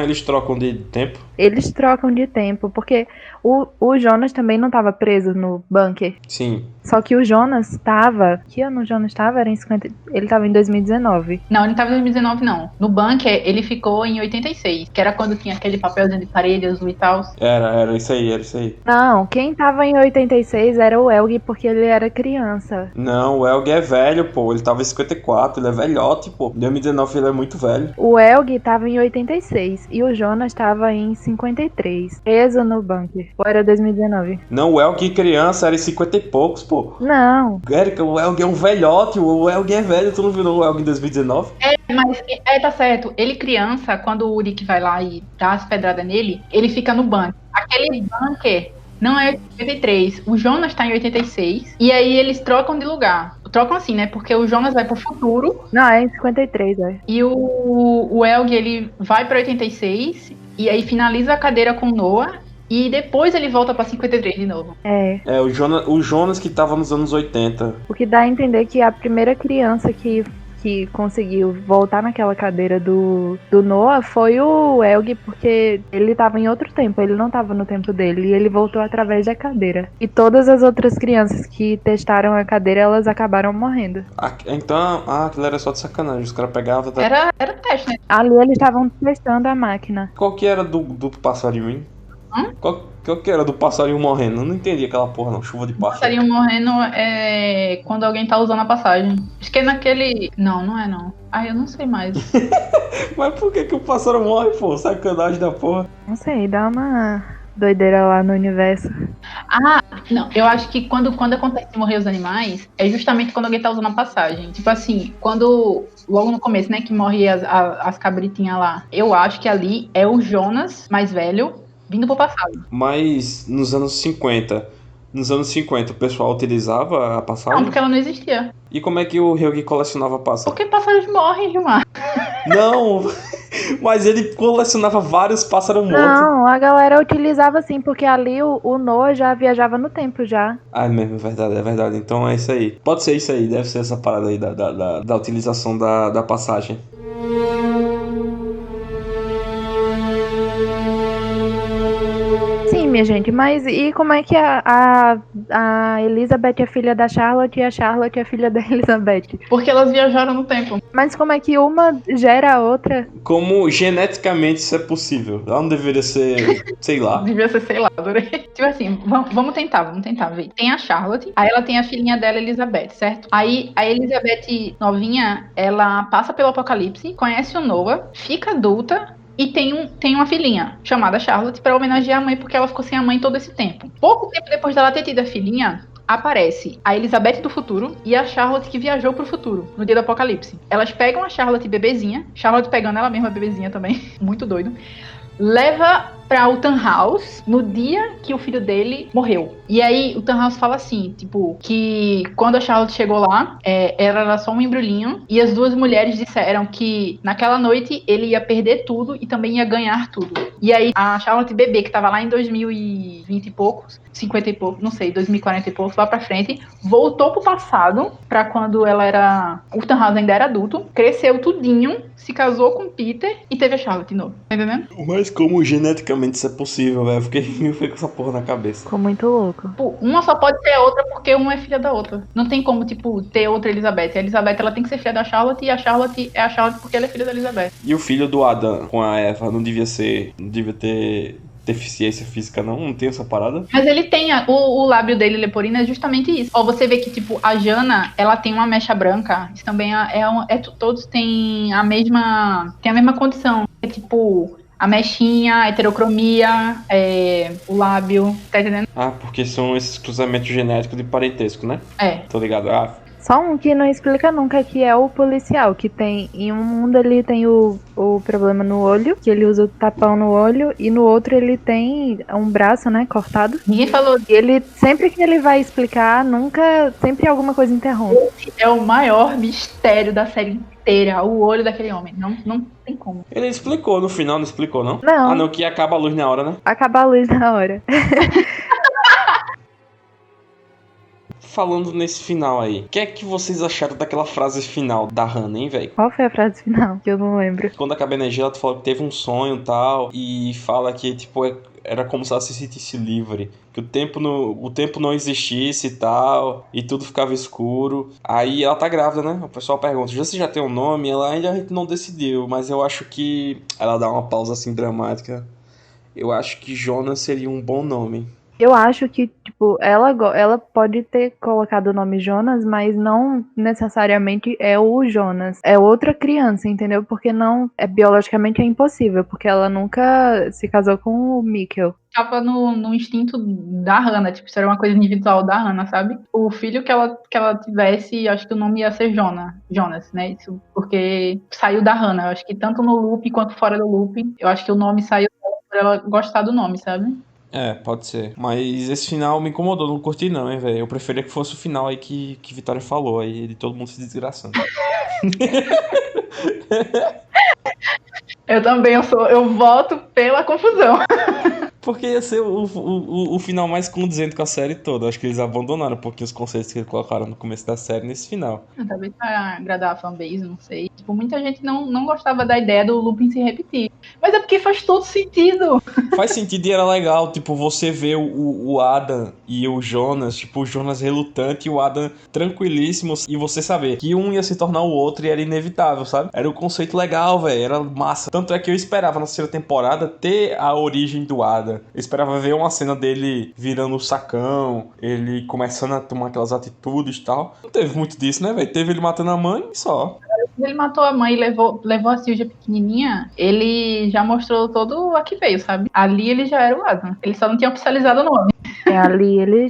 Speaker 1: de tempo.
Speaker 2: Eles trocam de tempo, porque o Jonas também não tava preso no bunker.
Speaker 1: Sim.
Speaker 2: Só que o Jonas tava... Que ano o Jonas tava? Era em 50... Ele tava em 2019.
Speaker 3: Não, ele não tava em 2019, não. No bunker, ele ficou em 86, que era quando tinha aquele papelzinho de parede azul e tal.
Speaker 1: Era isso aí.
Speaker 2: Não, quem tava em 86 era o Helg, porque ele era criança.
Speaker 1: Não, o Helg é velho, pô. Ele tava em 54, ele é velhote, pô. Em 2019 ele é muito velho.
Speaker 2: O Helg tava em 86 e o Jonas tava em 53, preso no bunker. Ou era 2019?
Speaker 1: Não, o Helg criança era em 50 e poucos, pô.
Speaker 2: Não.
Speaker 1: Érica, o Helg é um velhote, o Helg é velho, tu não viu o Helg em 2019?
Speaker 3: Mas, tá certo. Ele criança, quando o Uric vai lá e dá as pedradas nele, ele fica no bunker. Aquele bunker não é 83. O Jonas tá em 86. E aí eles trocam de lugar. Trocam assim, né? Porque o Jonas vai pro futuro.
Speaker 2: Não, é em 53, é.
Speaker 3: E o Helg, ele vai pra 86. E aí finaliza a cadeira com o Noah. E depois ele volta pra 53 de novo.
Speaker 2: É.
Speaker 1: É, o Jonas que tava nos anos 80.
Speaker 2: O que dá a entender que a primeira criança que que conseguiu voltar naquela cadeira do Noah foi o Elg, porque ele tava em outro tempo, ele não tava no tempo dele, e ele voltou através da cadeira. E todas as outras crianças que testaram a cadeira, elas acabaram morrendo.
Speaker 1: Então, aquilo era só de sacanagem. Os caras pegavam...
Speaker 3: Era teste, né?
Speaker 2: Ali eles estavam testando a máquina.
Speaker 1: Qual que era do passarinho, hein? Qual que era do passarinho morrendo? Eu não entendi aquela porra, não. Chuva de pássaro.
Speaker 3: Passarinho morrendo é quando alguém tá usando a passagem. Acho que é naquele... Não é não. Eu não sei mais.
Speaker 1: Mas por que o pássaro morre, pô? Sacanagem da porra.
Speaker 2: Não sei, dá uma doideira lá no universo.
Speaker 3: Não, eu acho que quando acontece de morrer os animais, é justamente quando alguém tá usando a passagem. Tipo assim, logo no começo, né, que morre as cabritinhas lá. Eu acho que ali é o Jonas mais velho vindo pro passado.
Speaker 1: Mas nos anos 50 o pessoal utilizava a passagem?
Speaker 3: Não, porque ela não existia.
Speaker 1: E como é que o Ryugi colecionava pássaros?
Speaker 3: Porque pássaros morrem, Gilmar.
Speaker 1: Não, mas ele colecionava vários pássaros mortos.
Speaker 2: Não, a galera utilizava sim, porque ali o Noah já viajava no tempo já.
Speaker 1: É mesmo, é verdade. Então é isso aí. Pode ser isso aí, deve ser essa parada aí da utilização da passagem.
Speaker 2: Sim, minha gente, mas e como é que a Elizabeth é filha da Charlotte e a Charlotte é filha da Elizabeth?
Speaker 3: Porque elas viajaram no tempo.
Speaker 2: Mas como é que uma gera a outra?
Speaker 1: Como geneticamente isso é possível? Ela não deveria ser, sei lá.
Speaker 3: Devia ser, sei lá, adorei. Tipo assim, vamos tentar ver. Tem a Charlotte, aí ela tem a filhinha dela, Elizabeth, certo? Aí a Elizabeth novinha, ela passa pelo apocalipse, conhece o Noah, fica adulta, e tem uma filhinha chamada Charlotte pra homenagear a mãe, porque ela ficou sem a mãe todo esse tempo. Pouco tempo depois dela ter tido a filhinha, aparece a Elizabeth do futuro e a Charlotte que viajou pro futuro, no dia do apocalipse. Elas pegam a Charlotte bebezinha, Charlotte pegando ela mesma bebezinha também, muito doido, leva pra o Tannhaus no dia que o filho dele morreu. E aí o Tannhaus fala assim, tipo, que quando a Charlotte chegou lá, ela era só um embrulhinho, e as duas mulheres disseram que naquela noite ele ia perder tudo e também ia ganhar tudo. E aí a Charlotte bebê, que tava lá em 2020 e poucos, 50 e poucos, não sei, 2040 e poucos, lá pra frente, voltou pro passado, pra quando o Tannhaus ainda era adulto, cresceu tudinho, se casou com o Peter e teve a Charlotte de novo. Tá entendendo?
Speaker 1: Mas como geneticamente isso é possível, velho? Eu fiquei com essa porra na cabeça.
Speaker 2: Ficou muito louco.
Speaker 3: Tipo, uma só pode ser a outra porque uma é filha da outra. Não tem como, tipo, ter outra Elizabeth. A Elizabeth, ela tem que ser filha da Charlotte e a Charlotte é a Charlotte porque ela é filha da Elizabeth.
Speaker 1: E o filho do Adam com a Eva não devia ter deficiência física, não? Não tem essa parada?
Speaker 3: Mas ele tem, o lábio dele leporino é justamente isso. Ó, você vê que, tipo, a Jana, ela tem uma mecha branca. Isso também todos têm a mesma condição. É tipo... A mechinha, a heterocromia, o lábio, tá entendendo?
Speaker 1: Porque são esses cruzamentos genéticos de parentesco, né? Tô ligado.
Speaker 2: Só um que não explica nunca, que é o policial, que tem, em um mundo ele tem o problema no olho, que ele usa o tapão no olho, e no outro ele tem um braço, né, cortado.
Speaker 3: Ninguém falou.
Speaker 2: E ele, sempre que ele vai explicar, sempre alguma coisa interrompe.
Speaker 3: É o maior mistério da série inteira, o olho daquele homem. Não tem como.
Speaker 1: Ele explicou no final, não explicou, não?
Speaker 2: Não.
Speaker 1: Não, que acaba a luz na hora, né?
Speaker 2: Acaba a luz na hora.
Speaker 1: Falando nesse final aí, o que é que vocês acharam daquela frase final da Hannah, hein, velho?
Speaker 2: Qual foi a frase final? Que eu não lembro.
Speaker 1: Quando acaba a energia, ela falou que teve um sonho e tal, e fala que, tipo, era como se ela se sentisse livre, que o tempo não existisse e tal, e tudo ficava escuro. Aí ela tá grávida, né? O pessoal pergunta, você já tem um nome? Ela ainda a gente não decidiu, mas eu acho que... Ela dá uma pausa assim dramática. Eu acho que Jonas seria um bom nome.
Speaker 2: Eu acho que, tipo, ela pode ter colocado o nome Jonas, mas não necessariamente é o Jonas. É outra criança, entendeu? Porque biologicamente é impossível, porque ela nunca se casou com o Mikkel.
Speaker 3: Tava no instinto da Hannah, tipo, isso era uma coisa individual da Hannah, sabe? O filho que ela tivesse, acho que o nome ia ser Jonas, né? Isso porque saiu da Hannah. Eu acho que tanto no loop quanto fora do loop, eu acho que o nome saiu por ela gostar do nome, sabe?
Speaker 1: Pode ser. Mas esse final me incomodou, não curti não, hein, velho. Eu preferia que fosse o final aí que Vitória falou, aí de todo mundo se desgraçando.
Speaker 3: Eu também, eu voto pela confusão.
Speaker 1: Porque ia ser o final mais condizente com a série toda. Acho que eles abandonaram um pouquinho os conceitos que eles colocaram no começo da série nesse final.
Speaker 3: Talvez pra agradar a fanbase, não sei. Tipo, muita gente não gostava da ideia do Lupin se repetir. Mas é porque faz todo sentido.
Speaker 1: Faz sentido e era legal, tipo, você vê o Adam e o Jonas, tipo, o Jonas relutante e o Adam tranquilíssimo, e você saber que um ia se tornar o outro e era inevitável, sabe? Era um conceito legal, velho, era massa. Tanto é que eu esperava na terceira temporada ter a origem do Adam. Eu esperava ver uma cena dele virando o sacão, ele começando a tomar aquelas atitudes e tal. Não teve muito disso, né, velho? Teve ele matando a mãe e só.
Speaker 3: Quando ele matou a mãe e levou a Silja pequenininha, ele já mostrou todo a que veio, sabe? Ali ele já era o Adam. Ele só não tinha oficializado o nome.
Speaker 2: Ali ele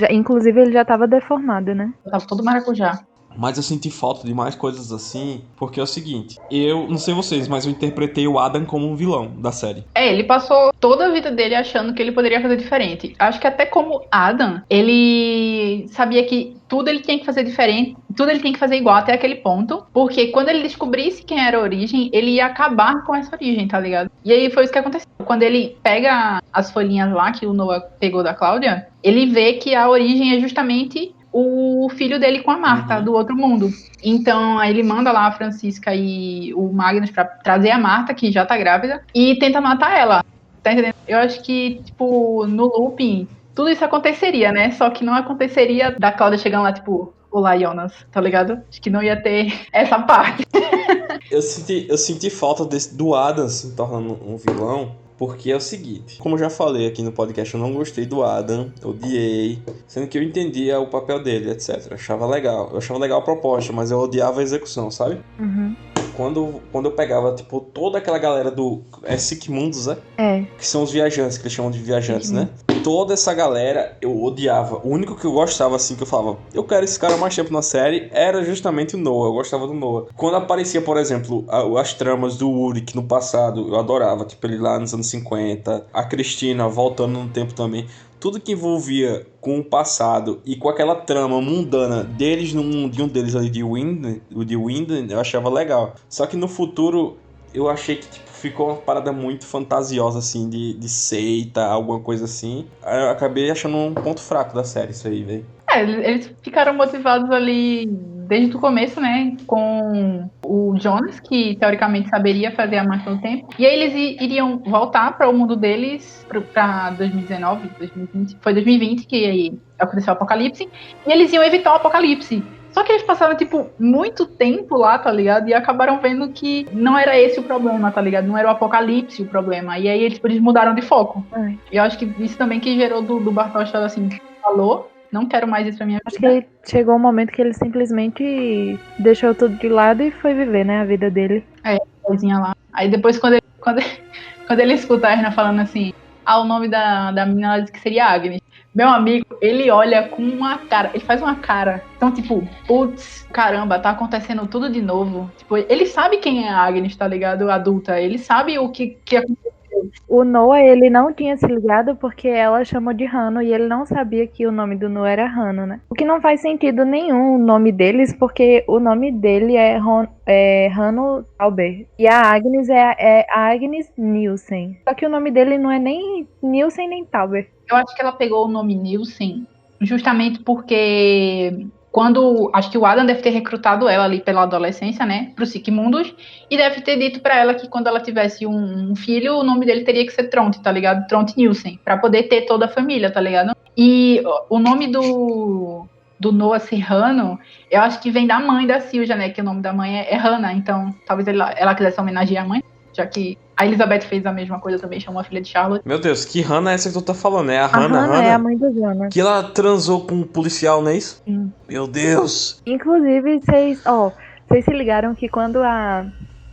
Speaker 2: inclusive ele já tava deformado, né?
Speaker 3: Tava todo maracujá.
Speaker 1: Mas eu senti falta de mais coisas assim, porque é o seguinte, eu não sei vocês, mas eu interpretei o Adam como um vilão da série.
Speaker 3: Ele passou toda a vida dele achando que ele poderia fazer diferente. Acho que até como Adam, ele sabia que tudo ele tinha que fazer diferente, tudo ele tinha que fazer igual até aquele ponto, porque quando ele descobrisse quem era a origem, ele ia acabar com essa origem, tá ligado? E aí foi isso que aconteceu. Quando ele pega as folhinhas lá que o Noah pegou da Cláudia, ele vê que a origem é justamente o filho dele com a Marta, do outro mundo. Então, aí ele manda lá a Francisca e o Magnus pra trazer a Marta, que já tá grávida, e tenta matar ela. Tá entendendo? Eu acho que, tipo, no Lupin, tudo isso aconteceria, né? Só que não aconteceria da Cláudia chegando lá, tipo, olá, Jonas, tá ligado? Acho que não ia ter essa parte.
Speaker 1: Eu senti falta do Adam se tornando um vilão. Porque é o seguinte, como eu já falei aqui no podcast, eu não gostei do Adam, odiei, sendo que eu entendia o papel dele, etc. Eu achava legal a proposta, mas eu odiava a execução, sabe?
Speaker 2: Uhum.
Speaker 1: Quando eu pegava, tipo, toda aquela galera do Sigmundos, né?
Speaker 2: É.
Speaker 1: Que são os viajantes, que eles chamam de viajantes, né? Toda essa galera eu odiava. O único que eu gostava, assim, que eu falava, eu quero esse cara mais tempo na série, era justamente o Noah. Eu gostava do Noah. Quando aparecia, por exemplo, as tramas do Ulrich no passado, eu adorava. Tipo, ele lá nos anos 50. A Cristina voltando no tempo também. Tudo que envolvia com o passado e com aquela trama mundana deles no mundinho deles ali de Winden, eu achava legal. Só que no futuro eu achei que tipo, ficou uma parada muito fantasiosa, assim, de seita, alguma coisa assim. Aí eu acabei achando um ponto fraco da série isso aí, velho.
Speaker 3: Eles ficaram motivados ali desde o começo, né, com o Jonas, que teoricamente saberia fazer a máquina do tempo, e aí eles iriam voltar para o mundo deles para 2019, 2020, foi 2020 que aí aconteceu o apocalipse, e eles iam evitar o apocalipse. Só que eles passaram, tipo, muito tempo lá, tá ligado? E acabaram vendo que não era esse o problema, tá ligado? Não era o apocalipse o problema. E aí eles mudaram de foco. E eu acho que isso também que gerou do Bartosz, assim, falou, não quero mais isso pra minha vida.
Speaker 2: Acho que chegou um momento que ele simplesmente deixou tudo de lado e foi viver, né, a vida dele.
Speaker 3: Coisinha lá. Aí depois, quando ele escuta a Erna falando assim, o nome da menina, ela diz que seria Agnes. Meu amigo, ele olha com uma cara, ele faz uma cara. Então, tipo, putz, caramba, tá acontecendo tudo de novo. Tipo, ele sabe quem é a Agnes, tá ligado? Adulta. Ele sabe o que aconteceu.
Speaker 2: O Noah, ele não tinha se ligado porque ela chamou de Hano e ele não sabia que o nome do Noah era Hano, né? O que não faz sentido nenhum o nome deles, porque o nome dele é Hano Albert. E a Agnes é a Agnes Nielsen. Só que o nome dele não é nem Nielsen nem Tauber.
Speaker 3: Eu acho que ela pegou o nome Nielsen justamente porque acho que o Adam deve ter recrutado ela ali pela adolescência, né, pro Sigmundos, e deve ter dito pra ela que quando ela tivesse um filho, o nome dele teria que ser Tronte, tá ligado? Tronte Nielsen, pra poder ter toda a família, tá ligado? E o nome do Noah Serrano, eu acho que vem da mãe da Silja, né, que o nome da mãe é Hannah, então talvez ela quisesse homenagear a mãe, já que a Elizabeth fez a mesma coisa também, chamou a filha de Charlotte.
Speaker 1: Meu Deus, que Hannah é essa que tu tá falando? É a Hannah?
Speaker 2: Hannah é a mãe do Jonas.
Speaker 1: Que ela transou com um policial, não é isso?
Speaker 2: Sim.
Speaker 1: Meu Deus!
Speaker 2: Inclusive, vocês se ligaram que quando a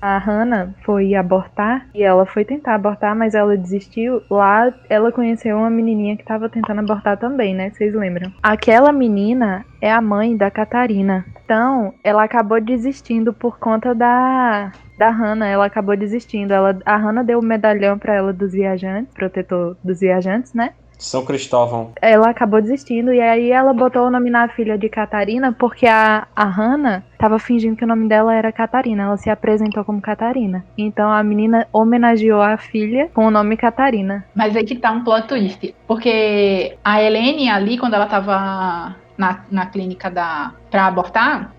Speaker 2: Hannah foi abortar, e ela foi tentar abortar, mas ela desistiu, lá ela conheceu uma menininha que tava tentando abortar também, né? Vocês lembram? Aquela menina é a mãe da Catarina. Então, ela acabou desistindo por conta da Hannah, ela acabou desistindo. A Hannah deu o medalhão pra ela dos viajantes, protetor dos viajantes, né?
Speaker 1: São Cristóvão.
Speaker 2: Ela acabou desistindo e aí ela botou o nome na filha de Catarina porque a Hannah tava fingindo que o nome dela era Catarina. Ela se apresentou como Catarina. Então a menina homenageou a filha com o nome Catarina.
Speaker 3: Mas aí que tá um plot twist. Porque a Helene ali, quando ela tava na clínica pra abortar,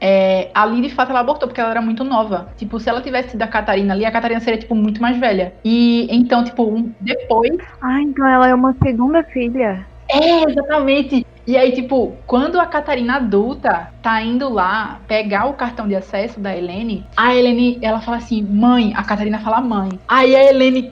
Speaker 3: ali de fato ela abortou, porque ela era muito nova. Tipo, se ela tivesse sido a Catarina ali, a Catarina seria, tipo, muito mais velha. E então, tipo, depois...
Speaker 2: Ah, então ela é uma segunda filha.
Speaker 3: Exatamente. E aí, tipo, quando a Catarina adulta tá indo lá pegar o cartão de acesso da Helene, a Helene, ela fala assim, mãe, a Catarina fala mãe. Aí a Helene,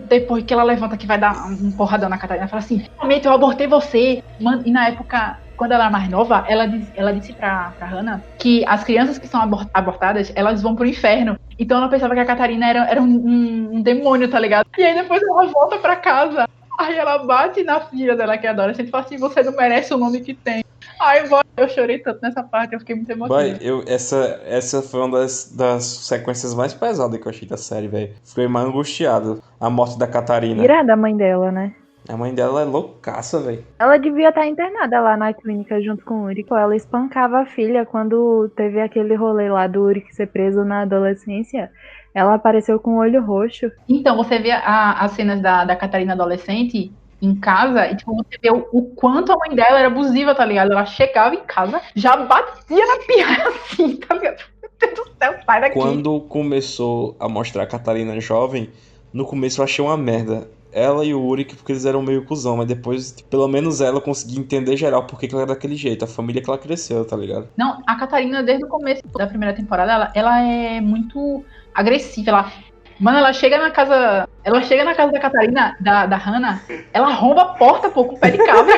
Speaker 3: depois que ela levanta que vai dar um porradão na Catarina, fala assim, realmente eu abortei você. Mano, e na época, quando ela era mais nova, ela disse pra Hannah que as crianças que são abortadas, elas vão pro inferno. Então ela pensava que a Catarina era um demônio, tá ligado? E aí depois ela volta pra casa. Aí ela bate na filha dela, que adora. Sempre fala assim, você não merece o nome que tem. Ai, eu chorei tanto nessa parte, eu fiquei muito emocionada.
Speaker 1: Essa foi uma das sequências mais pesadas que eu achei da série, velho. Fiquei mais angustiado. A morte da Catarina.
Speaker 2: Irada a mãe dela, né?
Speaker 1: A mãe dela é loucaça, velho.
Speaker 2: Ela devia estar internada lá na clínica junto com o Uric. Ela espancava a filha quando teve aquele rolê lá do Uric ser preso na adolescência. Ela apareceu com o olho roxo.
Speaker 3: Então, você vê as cenas da Catarina adolescente em casa, e tipo, você vê o quanto a mãe dela era abusiva, tá ligado? Ela chegava em casa, já batia na pirra assim, tá ligado? Meu Deus do céu, sai daqui.
Speaker 1: Quando começou a mostrar a Catarina jovem, no começo eu achei uma merda. Ela e o Uric, porque eles eram meio cuzão, mas depois, pelo menos ela conseguia entender geral porque que ela era daquele jeito, a família que ela cresceu, tá ligado?
Speaker 3: Não, a Catarina, desde o começo da primeira temporada, ela é muito agressiva. Mano, ela chega na casa da Catarina, da Hannah, ela arromba a porta, pô, com o pé de cabra.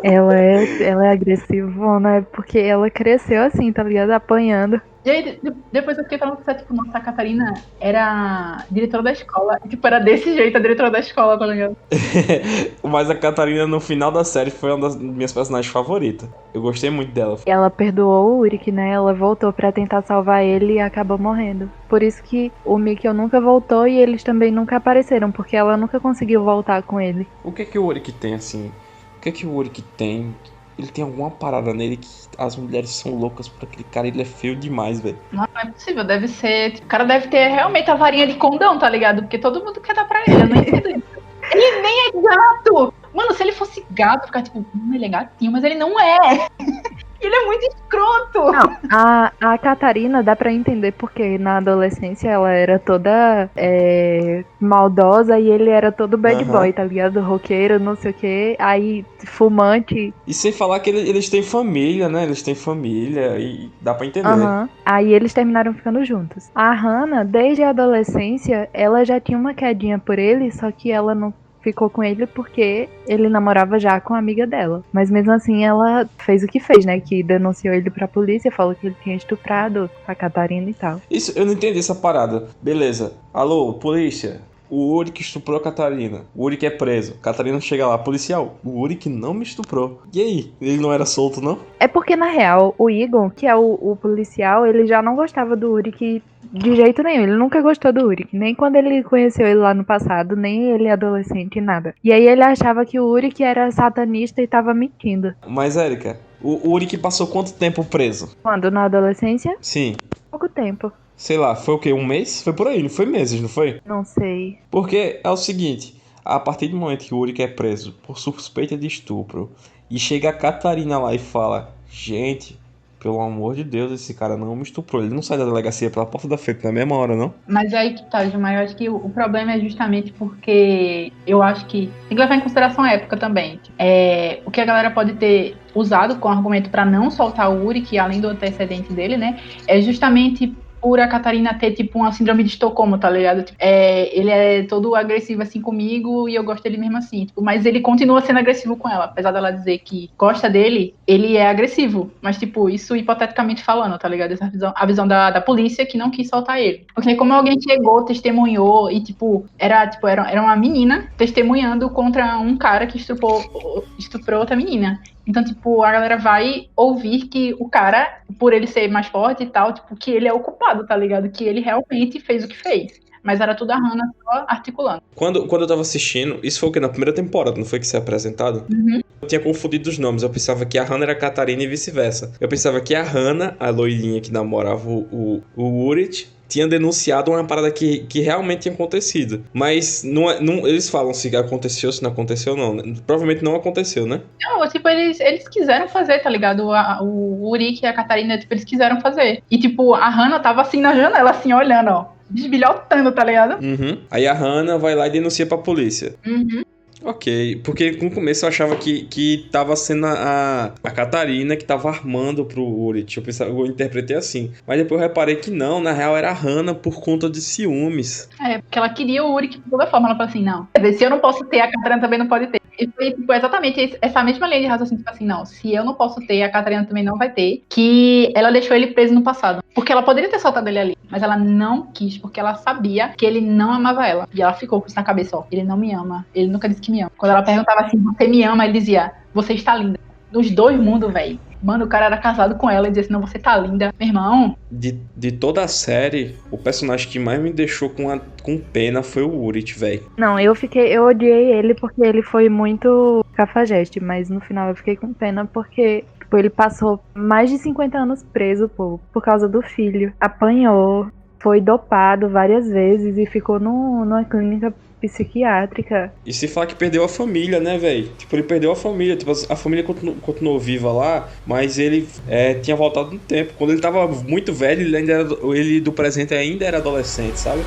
Speaker 2: Ela é agressivona, porque ela cresceu assim, tá ligado? Apanhando.
Speaker 3: E aí, depois eu fiquei falando que, tipo, nossa, a Catarina era diretora da escola. E, tipo, era desse jeito a diretora da escola, tá ligado?
Speaker 1: Mas a Catarina, no final da série, foi uma das minhas personagens favoritas. Eu gostei muito dela.
Speaker 2: Ela perdoou o Uric, né? Ela voltou pra tentar salvar ele e acabou morrendo. Por isso que o Mikkel nunca voltou e eles também nunca apareceram, porque ela nunca conseguiu voltar com ele.
Speaker 1: O que o Uric tem, assim? O que o Uric tem? Ele tem alguma parada nele que as mulheres são loucas por aquele cara. Ele é feio demais, velho.
Speaker 3: Não é possível, deve ser... O cara deve ter realmente a varinha de condão, tá ligado? Porque todo mundo quer dar pra ele, eu não entendo isso. Ele nem é gato! Mano, se ele fosse gato, ficar tipo, ele é gatinho, mas ele não é! Ele é muito escroto!
Speaker 2: Não, a Catarina dá pra entender porque na adolescência ela era toda maldosa e ele era todo bad boy, tá ligado? Roqueiro, não sei o que, aí fumante.
Speaker 1: E sem falar que eles têm família, né? Eles têm família e dá pra entender.
Speaker 2: Aí eles terminaram ficando juntos. A Hannah, desde a adolescência, ela já tinha uma quedinha por ele, só que ela não ficou com ele porque ele namorava já com a amiga dela. Mas mesmo assim ela fez o que fez, né? Que denunciou ele pra polícia, falou que ele tinha estuprado a Catarina e tal.
Speaker 1: Isso, eu não entendi essa parada. Beleza. Alô, polícia. O Uric estuprou a Catarina. O Uric é preso. Catarina chega lá, policial. O Uric não me estuprou. E aí? Ele não era solto, não?
Speaker 2: É porque, na real, o Egon, que é o policial, ele já não gostava do Uric de jeito nenhum. Ele nunca gostou do Uric. Nem quando ele conheceu ele lá no passado, nem ele adolescente, nada. E aí ele achava que o Uric era satanista e tava mentindo.
Speaker 1: Mas, Érica, o Uric passou quanto tempo preso?
Speaker 2: Quando? Na adolescência?
Speaker 1: Sim.
Speaker 2: Pouco tempo.
Speaker 1: Sei lá, foi o quê? Um mês? Foi por aí, não foi meses, não foi?
Speaker 2: Não sei.
Speaker 1: Porque é o seguinte, a partir do momento que o Uric é preso por suspeita de estupro e chega a Catarina lá e fala, gente, pelo amor de Deus, esse cara não me estuprou. Ele não sai da delegacia pela porta da frente na mesma hora, não?
Speaker 3: Mas aí que tá, Gilmar, eu acho que o problema é justamente porque eu acho que tem que levar em consideração a época também. O que a galera pode ter usado como argumento pra não soltar o Uric, além do antecedente dele, né, é justamente por a Catarina ter, tipo, uma síndrome de Estocolmo, tá ligado? Ele é todo agressivo, assim, comigo, e eu gosto dele mesmo assim. Tipo, mas ele continua sendo agressivo com ela. Apesar dela dizer que gosta dele, ele é agressivo. Mas, tipo, isso hipoteticamente falando, tá ligado? Essa a visão da polícia que não quis soltar ele. Porque como alguém chegou, testemunhou, e, era uma menina testemunhando contra um cara que estuprou outra menina. Então, tipo, a galera vai ouvir que o cara, por ele ser mais forte e tal, tipo, que ele é o culpado, tá ligado? Que ele realmente fez o que fez. mas era tudo a Hannah só articulando.
Speaker 1: Quando eu tava assistindo, isso foi o quê? Na primeira temporada, não foi que isso é apresentado?
Speaker 3: Uhum.
Speaker 1: Eu tinha confundido os nomes, eu pensava que a Hannah era a Catarina e vice-versa. Eu pensava que a Hannah, a loirinha que namorava o Urit, tinha denunciado uma parada que realmente tinha acontecido. Mas não, eles falam se aconteceu, se não aconteceu, não. Provavelmente não aconteceu, né?
Speaker 3: Não, tipo, eles quiseram fazer, tá ligado? O Uric e a Catarina, tipo, eles quiseram fazer. E, tipo, a Hannah tava assim na janela, assim, olhando, ó. Desbilhotando, tá ligado?
Speaker 1: Uhum. Aí a Hannah vai lá e denuncia pra polícia.
Speaker 3: Uhum.
Speaker 1: Ok, porque no começo eu achava que tava sendo a Catarina que tava armando pro Urit. Eu interpretei assim. Mas depois eu reparei que não, na real era a Hannah por conta de ciúmes.
Speaker 3: É, porque ela queria o Uric de toda forma. Ela falou assim, não. Quer dizer, se eu não posso ter, a Catarina também não pode ter. E foi tipo, exatamente essa mesma linha de raciocínio, tipo assim, não, se eu não posso ter, a Catarina também não vai ter, que ela deixou ele preso no passado. Porque ela poderia ter soltado ele ali, mas ela não quis, porque ela sabia que ele não amava ela. E ela ficou com isso na cabeça, ó, ele não me ama, ele nunca disse que me ama. Quando ela perguntava assim, você me ama, ele dizia, você está linda. Nos dois mundos, velho. Mano, o cara era casado com ela e dizia assim, não, você tá linda. Meu irmão...
Speaker 1: De toda a série, o personagem que mais me deixou com pena foi o Urit, velho.
Speaker 2: Não, eu odiei ele porque ele foi muito cafajeste, mas no final eu fiquei com pena porque tipo, ele passou mais de 50 anos preso, pô, por causa do filho. Apanhou, foi dopado várias vezes e ficou numa clínica psiquiátrica.
Speaker 1: E se falar que perdeu a família, né, velho? Tipo, ele perdeu a família. Tipo, a família continuou viva lá, mas ele tinha voltado no tempo. Quando ele tava muito velho, ele do presente ainda era adolescente, sabe?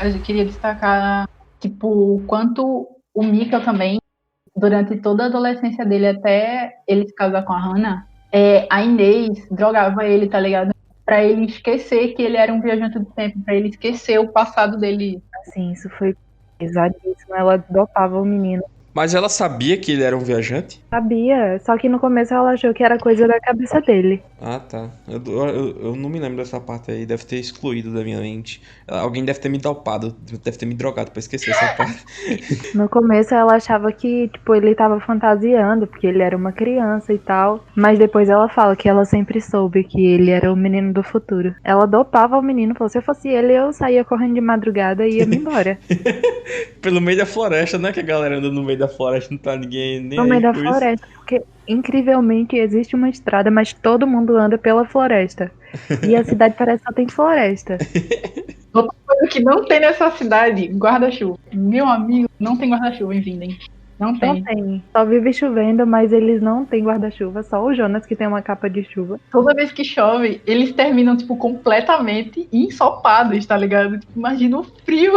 Speaker 3: Eu queria destacar, tipo, o quanto o Mika também, durante toda a adolescência dele, até ele se casar com a Hannah, a Inês drogava ele, tá ligado? Pra ele esquecer que ele era um viajante do tempo, pra ele esquecer o passado dele.
Speaker 2: Assim, isso foi pesadíssimo. Ela dopava o menino.
Speaker 1: Mas ela sabia que ele era um viajante?
Speaker 2: Sabia, só que no começo ela achou que era coisa da cabeça dele.
Speaker 1: Ah, tá. Eu não me lembro dessa parte aí. Deve ter excluído da minha mente. Alguém deve ter me dopado. Deve ter me drogado pra esquecer essa parte.
Speaker 2: No começo ela achava que, tipo, ele tava fantasiando, porque ele era uma criança e tal. Mas depois ela fala que ela sempre soube que ele era o menino do futuro. Ela dopava o menino, falou, se eu fosse ele, eu saía correndo de madrugada e ia-me embora.
Speaker 1: Pelo meio da floresta, né? Que a galera anda no meio da floresta, não tá ninguém nem
Speaker 2: No
Speaker 1: aí
Speaker 2: meio da
Speaker 1: com
Speaker 2: floresta, porque incrivelmente existe uma estrada, mas todo mundo anda pela floresta. E a cidade parece que só tem floresta.
Speaker 3: Outra coisa que não tem nessa cidade, guarda-chuva. Meu amigo, não tem guarda-chuva em Vinden. Não
Speaker 2: Não
Speaker 3: tem.
Speaker 2: tem. Só vive chovendo, mas eles não têm guarda-chuva. Só o Jonas que tem uma capa de chuva.
Speaker 3: Toda vez que chove, eles terminam, tipo, completamente ensopados, tá ligado? Tipo, imagina o frio.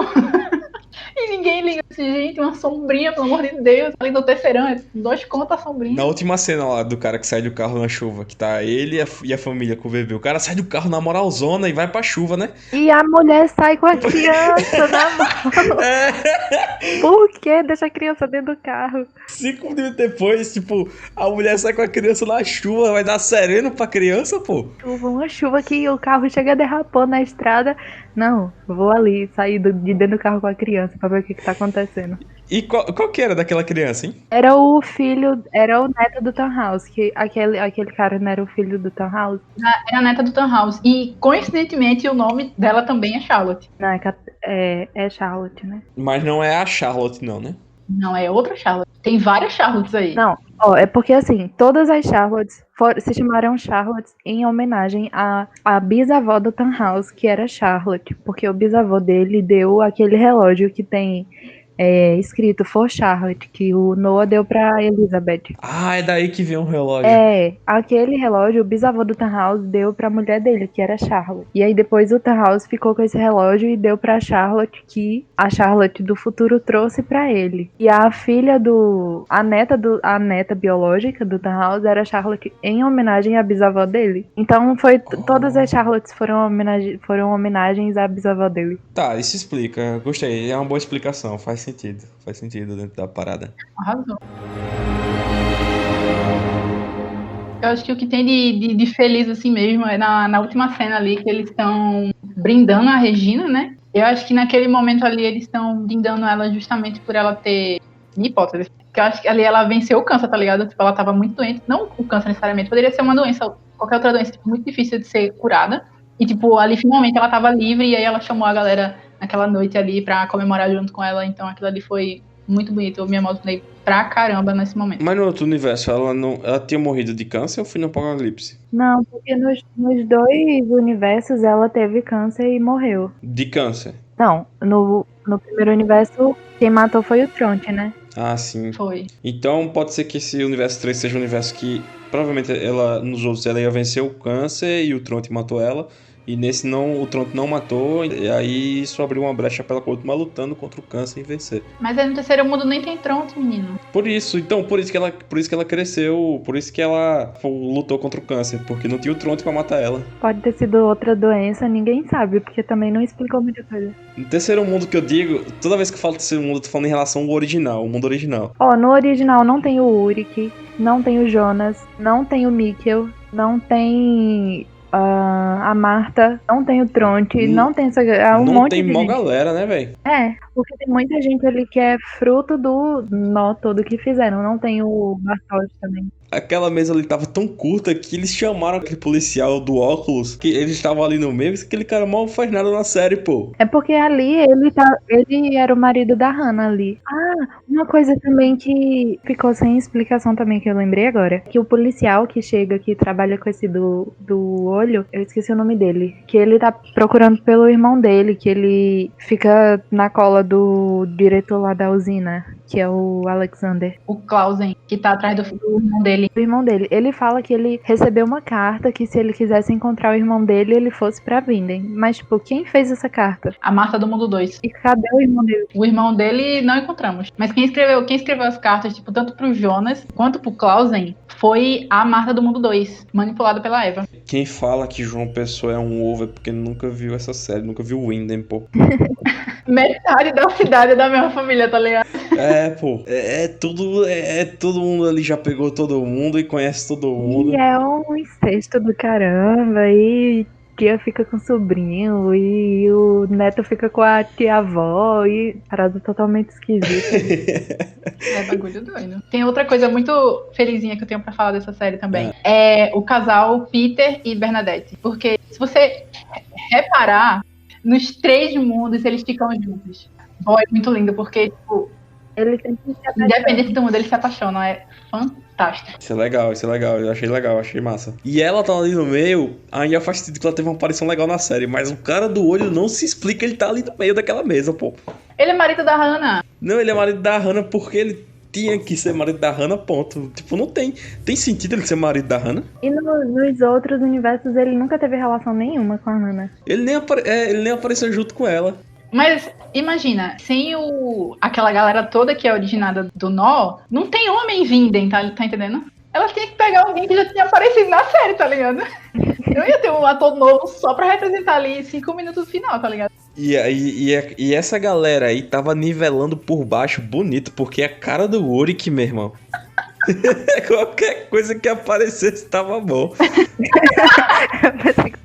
Speaker 3: E ninguém liga assim, gente, uma sombrinha, pelo amor de Deus. Ali do terceirão, é 2 contas a sombrinha.
Speaker 1: Na última cena lá do cara que sai do carro na chuva, que tá ele e a família com o bebê. O cara sai do carro na moralzona e vai pra chuva, né?
Speaker 2: E a mulher sai com a criança na mão. Por que deixa a criança dentro do carro?
Speaker 1: 5 minutos depois, tipo, a mulher sai com a criança na chuva, vai dar sereno pra criança, pô.
Speaker 2: Uma chuva que o carro chega derrapando na estrada. Não, vou ali sair de dentro do carro com a criança pra ver o que tá acontecendo.
Speaker 1: E qual que era daquela criança, hein?
Speaker 2: Era o filho, era o neto do Townhouse, que aquele cara não era o filho do Townhouse.
Speaker 3: É a neta do Townhouse. E, coincidentemente, o nome dela também é Charlotte.
Speaker 2: Não, é Charlotte, né?
Speaker 1: Mas não é a Charlotte, não, né?
Speaker 3: Não, é outra Charlotte. Tem várias Charlottes aí.
Speaker 2: Não, ó, é porque assim, todas as Charlottes se chamaram Charlottes em homenagem à bisavó do Townhouse, que era Charlotte, porque o bisavô dele deu aquele relógio que tem escrito For Charlotte, que o Noah deu pra Elizabeth.
Speaker 1: Ah, é daí que vem o relógio.
Speaker 2: Aquele relógio o bisavô do Townhouse deu pra mulher dele, que era Charlotte. E aí depois o Townhouse ficou com esse relógio e deu pra Charlotte, que a Charlotte do futuro trouxe pra ele. E a filha a neta biológica do Townhouse era Charlotte em homenagem à bisavó dele. Então todas as Charlottes foram homenagens à bisavó dele.
Speaker 1: Tá, isso explica. Gostei, é uma boa explicação, faz sentido dentro da parada.
Speaker 3: Arrasou. Eu acho que o que tem de feliz assim mesmo é na última cena ali que eles estão brindando a Regina, né? Eu acho que naquele momento ali eles estão brindando ela justamente por ela ter, minha hipótese, porque eu acho que ali ela venceu o câncer, tá ligado? Tipo, ela tava muito doente, não o câncer necessariamente, poderia ser uma doença qualquer outra doença tipo, muito difícil de ser curada. E, tipo, ali finalmente ela tava livre e aí ela chamou a galera naquela noite ali pra comemorar junto com ela. Então aquilo ali foi muito bonito. Eu me emocionei pra caramba nesse momento.
Speaker 1: Mas no outro universo, ela tinha morrido de câncer ou foi no apocalipse?
Speaker 2: Não, porque nos dois universos ela teve câncer e morreu.
Speaker 1: De câncer.
Speaker 2: Não, no primeiro universo, quem matou foi o Tronte, né?
Speaker 1: Ah, sim.
Speaker 3: Foi.
Speaker 1: Então pode ser que esse universo 3 seja um universo que provavelmente nos outros ela ia vencer o câncer e o Tronte matou ela. E nesse não, o Tronte não matou, e aí isso abriu uma brecha pra ela continuar lutando contra o câncer e vencer.
Speaker 3: Mas aí no terceiro mundo nem tem Tronte, menino.
Speaker 1: Por isso que ela cresceu, por isso que ela lutou contra o câncer, porque não tinha o Tronte pra matar ela.
Speaker 2: Pode ter sido outra doença, ninguém sabe, porque também não explicou muita coisa.
Speaker 1: No terceiro mundo que eu digo, toda vez que eu falo terceiro mundo, eu tô falando em relação ao original, o mundo original.
Speaker 2: Ó, no original não tem o Ulrich, não tem o Jonas, não tem o Mikkel, não tem a Marta, não tem o Tronte, não tem essa. Um
Speaker 1: não
Speaker 2: monte
Speaker 1: tem
Speaker 2: de
Speaker 1: mó
Speaker 2: gente.
Speaker 1: galera, né, velho?
Speaker 2: É, porque tem muita gente ali que é fruto do nó todo que fizeram. Não tem o Bartosz também.
Speaker 1: Aquela mesa ali tava tão curta que eles chamaram aquele policial do óculos, que eles estavam ali no meio, que aquele cara mal faz nada na série, pô.
Speaker 2: É porque ali ele era o marido da Hannah ali. Ah, uma coisa também que ficou sem explicação também, que eu lembrei agora. Que o policial que chega, que trabalha com esse do olho, eu esqueci o nome dele. Que ele tá procurando pelo irmão dele, que ele fica na cola do diretor lá da usina, que é o Alexander.
Speaker 3: O Clausen, que tá atrás do irmão dele.
Speaker 2: O irmão dele. Ele fala que ele recebeu uma carta que se ele quisesse encontrar o irmão dele, ele fosse pra Vinden. Mas, tipo, quem fez essa carta?
Speaker 3: A Marta do Mundo 2.
Speaker 2: E cadê o irmão dele?
Speaker 3: O irmão dele não encontramos. Mas quem escreveu as cartas, tipo, tanto pro Jonas quanto pro Clausen, foi a Marta do Mundo 2, manipulada pela Eva.
Speaker 1: Quem fala que João Pessoa é um ovo é porque nunca viu essa série, nunca viu Winden, pô.
Speaker 3: Metade da cidade é da mesma família, tá ligado?
Speaker 1: É, pô. Todo mundo ali já pegou todo mundo e conhece todo mundo.
Speaker 2: E é um incesto do caramba, e tia fica com o sobrinho, e o neto fica com a tia-avó, e parada totalmente esquisita.
Speaker 3: É bagulho doido. Tem outra coisa muito felizinha que eu tenho pra falar dessa série também. É o casal Peter e Bernadette. Porque se você reparar, nos 3 mundos eles ficam juntos. Bom, é muito lindo, porque, tipo,
Speaker 2: Ele sempre se
Speaker 3: independente do mundo, eles se apaixonam. É fantástico.
Speaker 1: Isso é legal, eu achei massa. E ela tá ali no meio, ainda faz sentido que ela teve uma aparição legal na série, mas o cara do olho não se explica, ele tá ali no meio daquela mesa, pô.
Speaker 3: Ele é marido da Hannah.
Speaker 1: Não, ele é marido da Hannah porque ele tinha que ser marido da Hannah, ponto. Tipo, não tem sentido ele ser marido da Hannah.
Speaker 2: E nos outros universos ele nunca teve relação nenhuma com a Hannah.
Speaker 1: Ele nem apareceu junto com ela.
Speaker 3: Mas imagina, sem aquela galera toda que é originada do Nó, não tem homem Vinden, tá entendendo? Ela tinha que pegar alguém que já tinha aparecido na série, tá ligado? Eu ia ter um ator novo só pra representar ali 5 minutos do final, tá ligado?
Speaker 1: E essa galera aí tava nivelando por baixo bonito, porque é a cara do Ulrich, meu irmão. Qualquer coisa que aparecesse tava bom.
Speaker 2: Eu pensei que